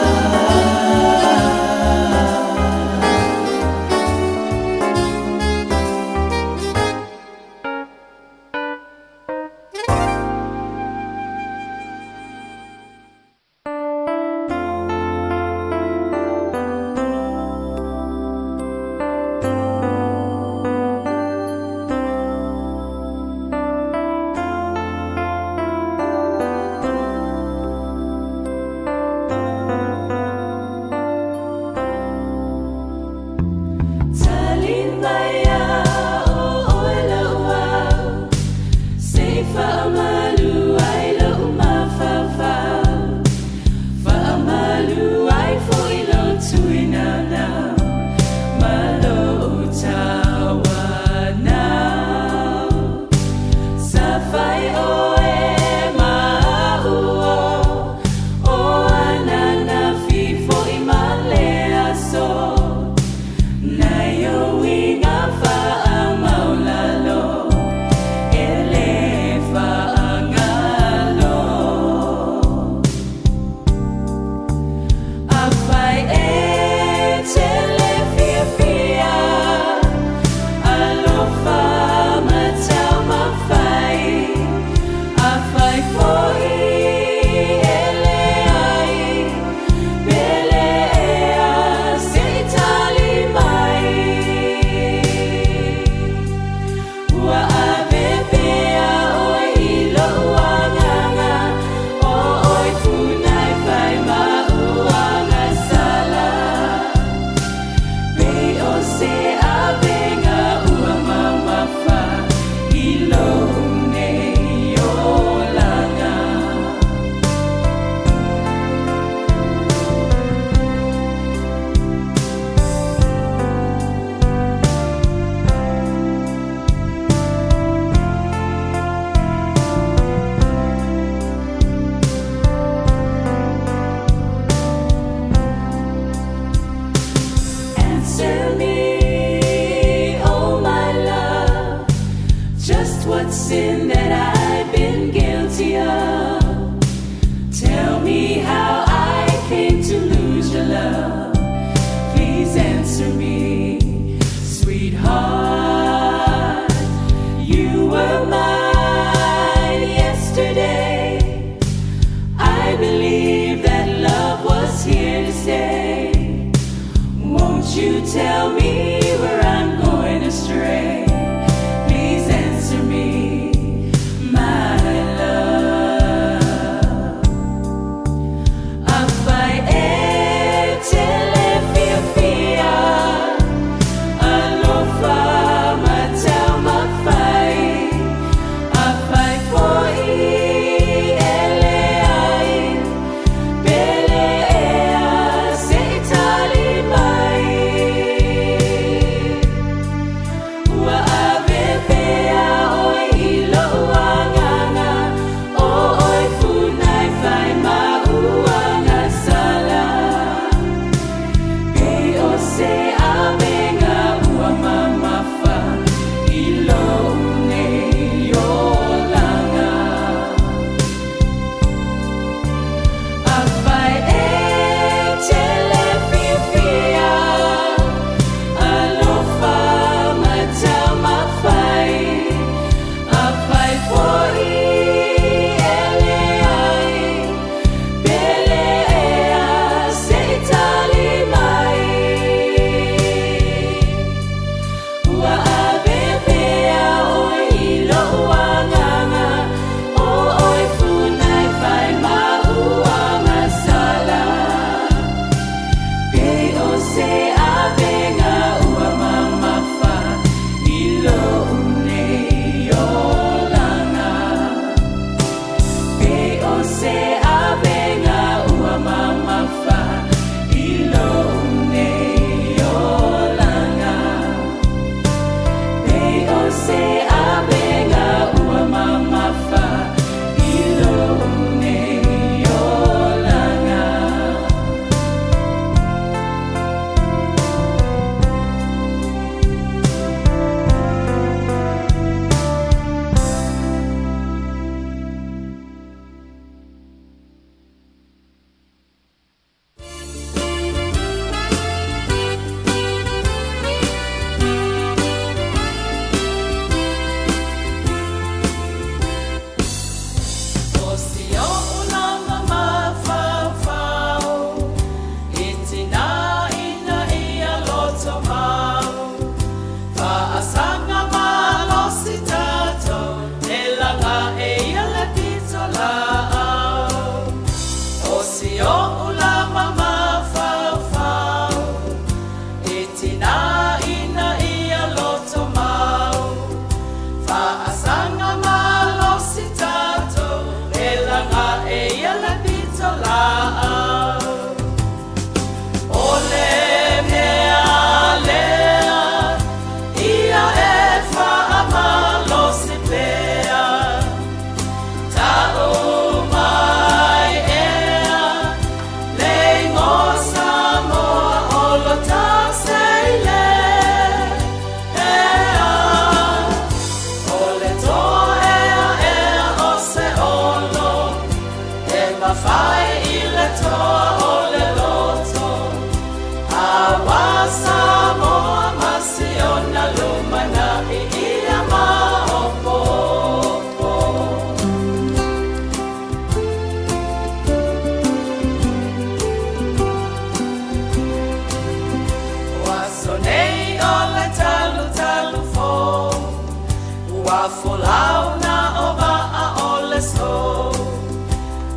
Fafolau na o a o le so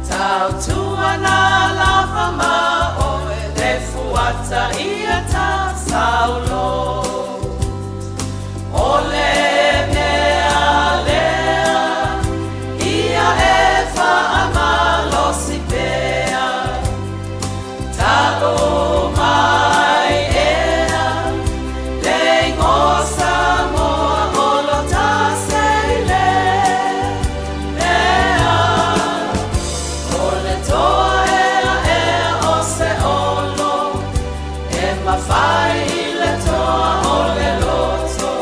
Tau tua na lava ma o e le fuata ia ta saulo O le mea lea ia e fa amalo si pea Ta o mai ea le ngosa moa o lo ta seile mea O le toa ea ea o se olo E mawhai I le toa o le loto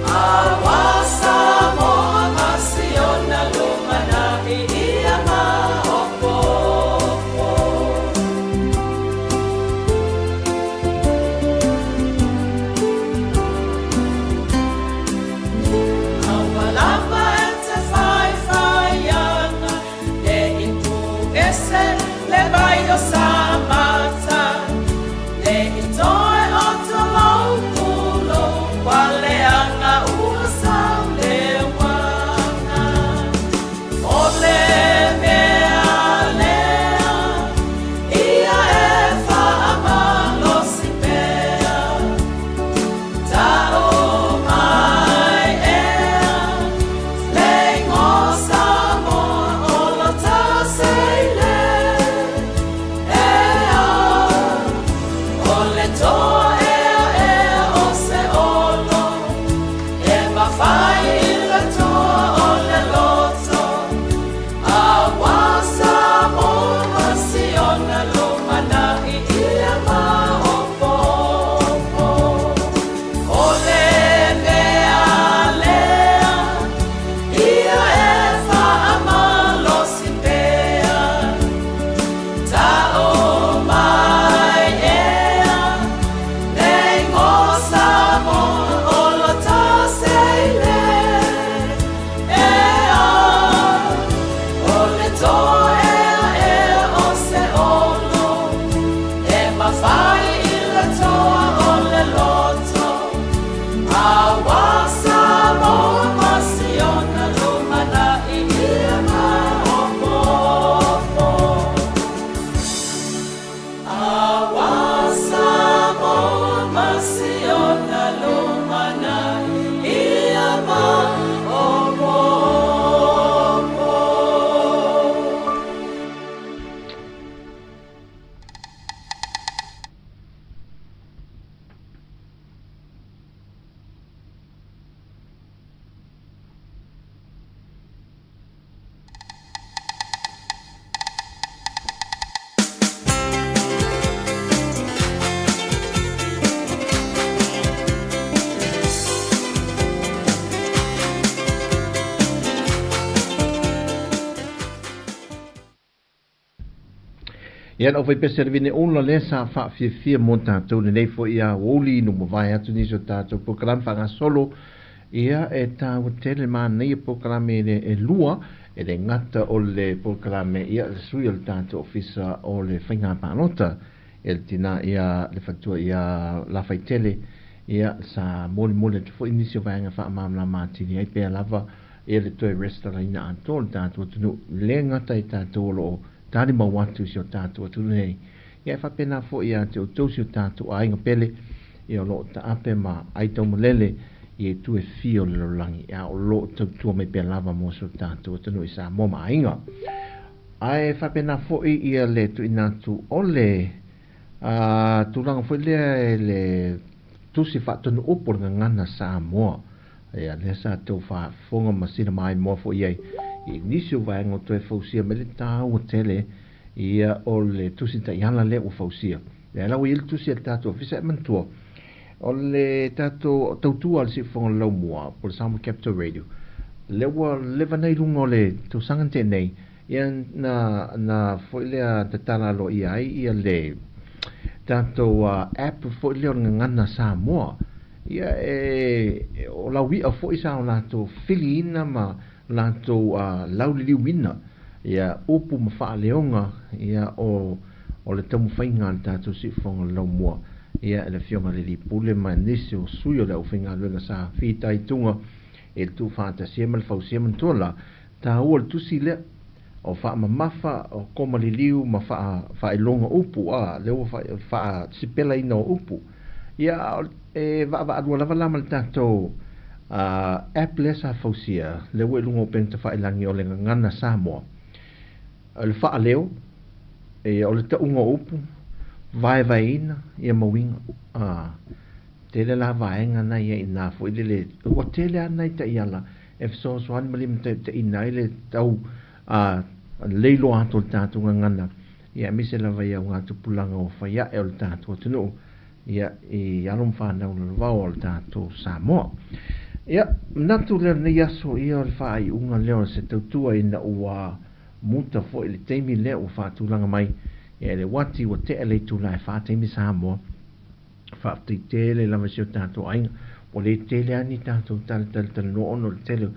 A wasa moa masiona lumana I ia ma o popo Awalapa e te whaiwhaiana E ipu ese le vai o samata Le itoe o to lau pulo Wale anga ua sau le wanga O le mea lea Ia e whaamalo si pea Ta o mai ea Le ngosa moa o lo ta seile Ea O le toa ea ea o se olo E mawhai I le toa o le loto A wasa moa masiona lumana I ia ma o popo O le mea lea Ia e whaamalo si pea Ta o mai ea Le ngosa moa o lo ta seile Ea O le toa ea ea o se olo E mawhai I le toa o le loto A wasa moa masiona lumana I ia ma o popo Awasa moa masiona lumana ia ma o popo Ia o vai pese le vine ona le sa fa fia mo tātou nei fo ia woli no mo vai atu ni so tātou program whanga solo ia e tāu tele mā nei programe e lua e le ngata o le programe ia le sui o le tātou ofisa o le whainga pānota e le tina ia le fatua ia la fai tele ia sa mole te fo inisio vaenga wha amamla mātini ai pēr lava ia le toi restaurina anto le tātou tunu le ngata i tātou lo tani ma watu si o tātou atu nei. Ia e whapena fo ia te o tau si o tātou a inga pele i o lo ta ape ma aitau malele i e tu e fio le lolangi. Ia o lo tau tua me pe lava mo si o tātou atu nei sa mo ma inga. Ai whapena fo i ia le tu inatu o le tūranga fo le tusi whatonu opo nga ngana sa moa. Ia le sa tau whafonga masina mai moa fo iei. I nisio vai ngo toe fausia me le tāu o tele ia o le tusi ta iana le o fausia. Ia lau i le tusi al tātou fisa e mantua. O le tātou tautua al si fonga lau mua po le Samu Capital Radio. Le ua leva nei lungo le tau sangan te nei ia na foilea te tala lo ia ai ia le tātou app foilea nga ngana sa moa. Ia o lau wia fo isa o lātou fili ina ma lātou lauliliu ina ia upu mawha leonga ia o le tamu whainga tātou si whonga lau mua ia le fionga le li pule mai nisi o sui o le au whainga luenga sa whitai tunga e tu fantasia mal fausia man tola ta ua tu sile o fa mamafa o koma liliu ma fa ilonga upu le fa sipela ina o upu ia va adua lava lama le tatou Apple sa fausia le ua ilunga o penta fa ilangi o le ngana Samoa le fa leo o le taunga upu vai ina ia mawinga tele la vaenga na ia ina fo ile o tele ana ita iala so an malim te ina ile tau leilo ato tatu ngana ia mise la vai au atu pulanga o faia e o tatu tunu ia alum fa na o va o tatu Samoa ia natu le ne yaso ia le fai unga leo se tautua ina ua muta fo ile teimi le o fa tulanga mai ia le wati o te ele tu la fa teimi Samoa fa tele la masio tanto ai o le tele ani tanto tal no ono tele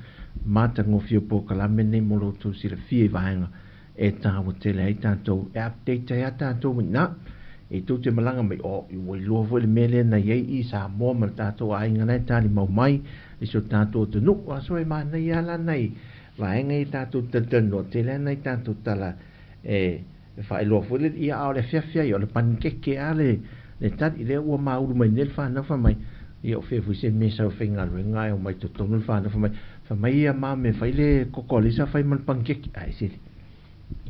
mata ngo fio po kala mene molo tu si le fie vaenga e ta o tele ai tanto update ya tanto na e tu te malanga mai o i lo vo le mele na ye i Samoa ma tanto ai ngana tali mau mai e so tanto te no aso e mana ya la nei vaenga i tanto no tele nei tanto tala fa lo vo le ia o le fia o le pankeke ale le tat ile o mauru mai nel fa na fa mai ia o fe fu se me sa fe ngal ngai o mai to tonu fa na fa mai ia ma me fa ile kokoli sa fa mal pankeke ai si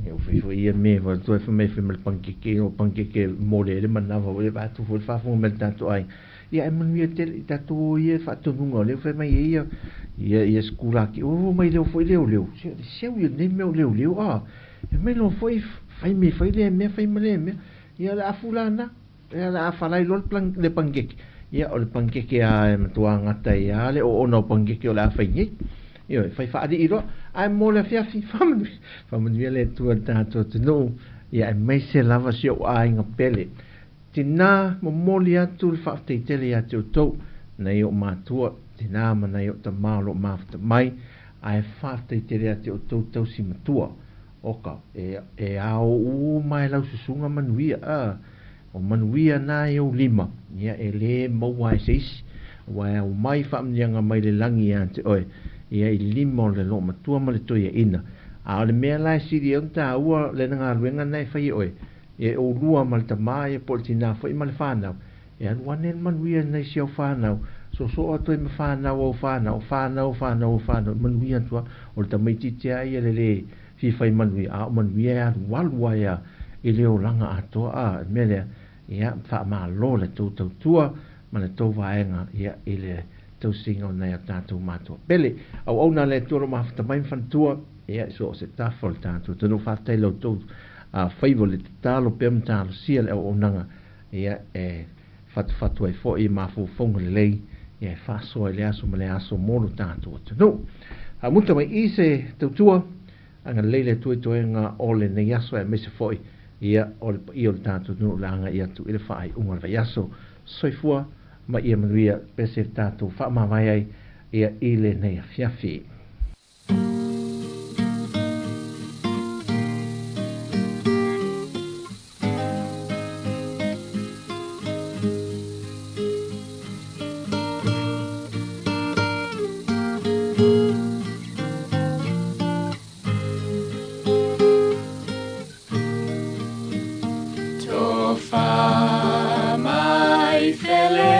ia o fe fu ia me va to fa me fe mal pankeke o pankeke modele man na va o ba tu fu fa fu mel tanto ai ia man mi tel tatu ia fa to nungo le fe mai ia skula ki o mai le foi le se o ne me le me lo foi fa me fa ile me fa me ia la fulana la falai lol plan le pankeke ia o le pankeke a tua ngata ia le o no pankeke o la faingi ia fai fa di iro ai mo le fia fi famu le tua tato no ia mai se lava si o ai nga pele tina mo moli atu fa te tele atu to nei o matua tina ma nei o ta malo mafta mai ai fa te tele atu to si matua oka e au mai lau susunga manuia o manuia na e o lima ia e le maua e seis wa o mai whaamnianga mai le langi ante oe ia i lima o le lo matua ma le toia ina a o le mea lai siri au ta ua le nga ruenga nei whai oe e o lua ma le tamai e politina whai ma le whanau e aluane le manuia nei si au whanau so o toi ma whanau au whanau manuia tua o le tamaititia ia le fai manuia a o manuia e alualua ia i leo langa atoa a mele ia fa ma lo le tau tua ma le tau vaenga ia ile tau singa o nei a tātou mātua pele au na le toro mafta mai whantua ia so se tafol tātou tano whatai lau tau whaivo le talo pēm tālo sia le au nanga ia whatu ai fo i mafu fonga le lei ia whasoa i le aso ma le aso moro tātou tano muta mai i se tau tua anga leile tuitoenga o le nei aso e mese foi ia o le tātou no langa ia tu ile whaai unga le yaso soifua ma ia manuia pese tātou wha mawai ai ia ile nei a fiafi. Fai mai fele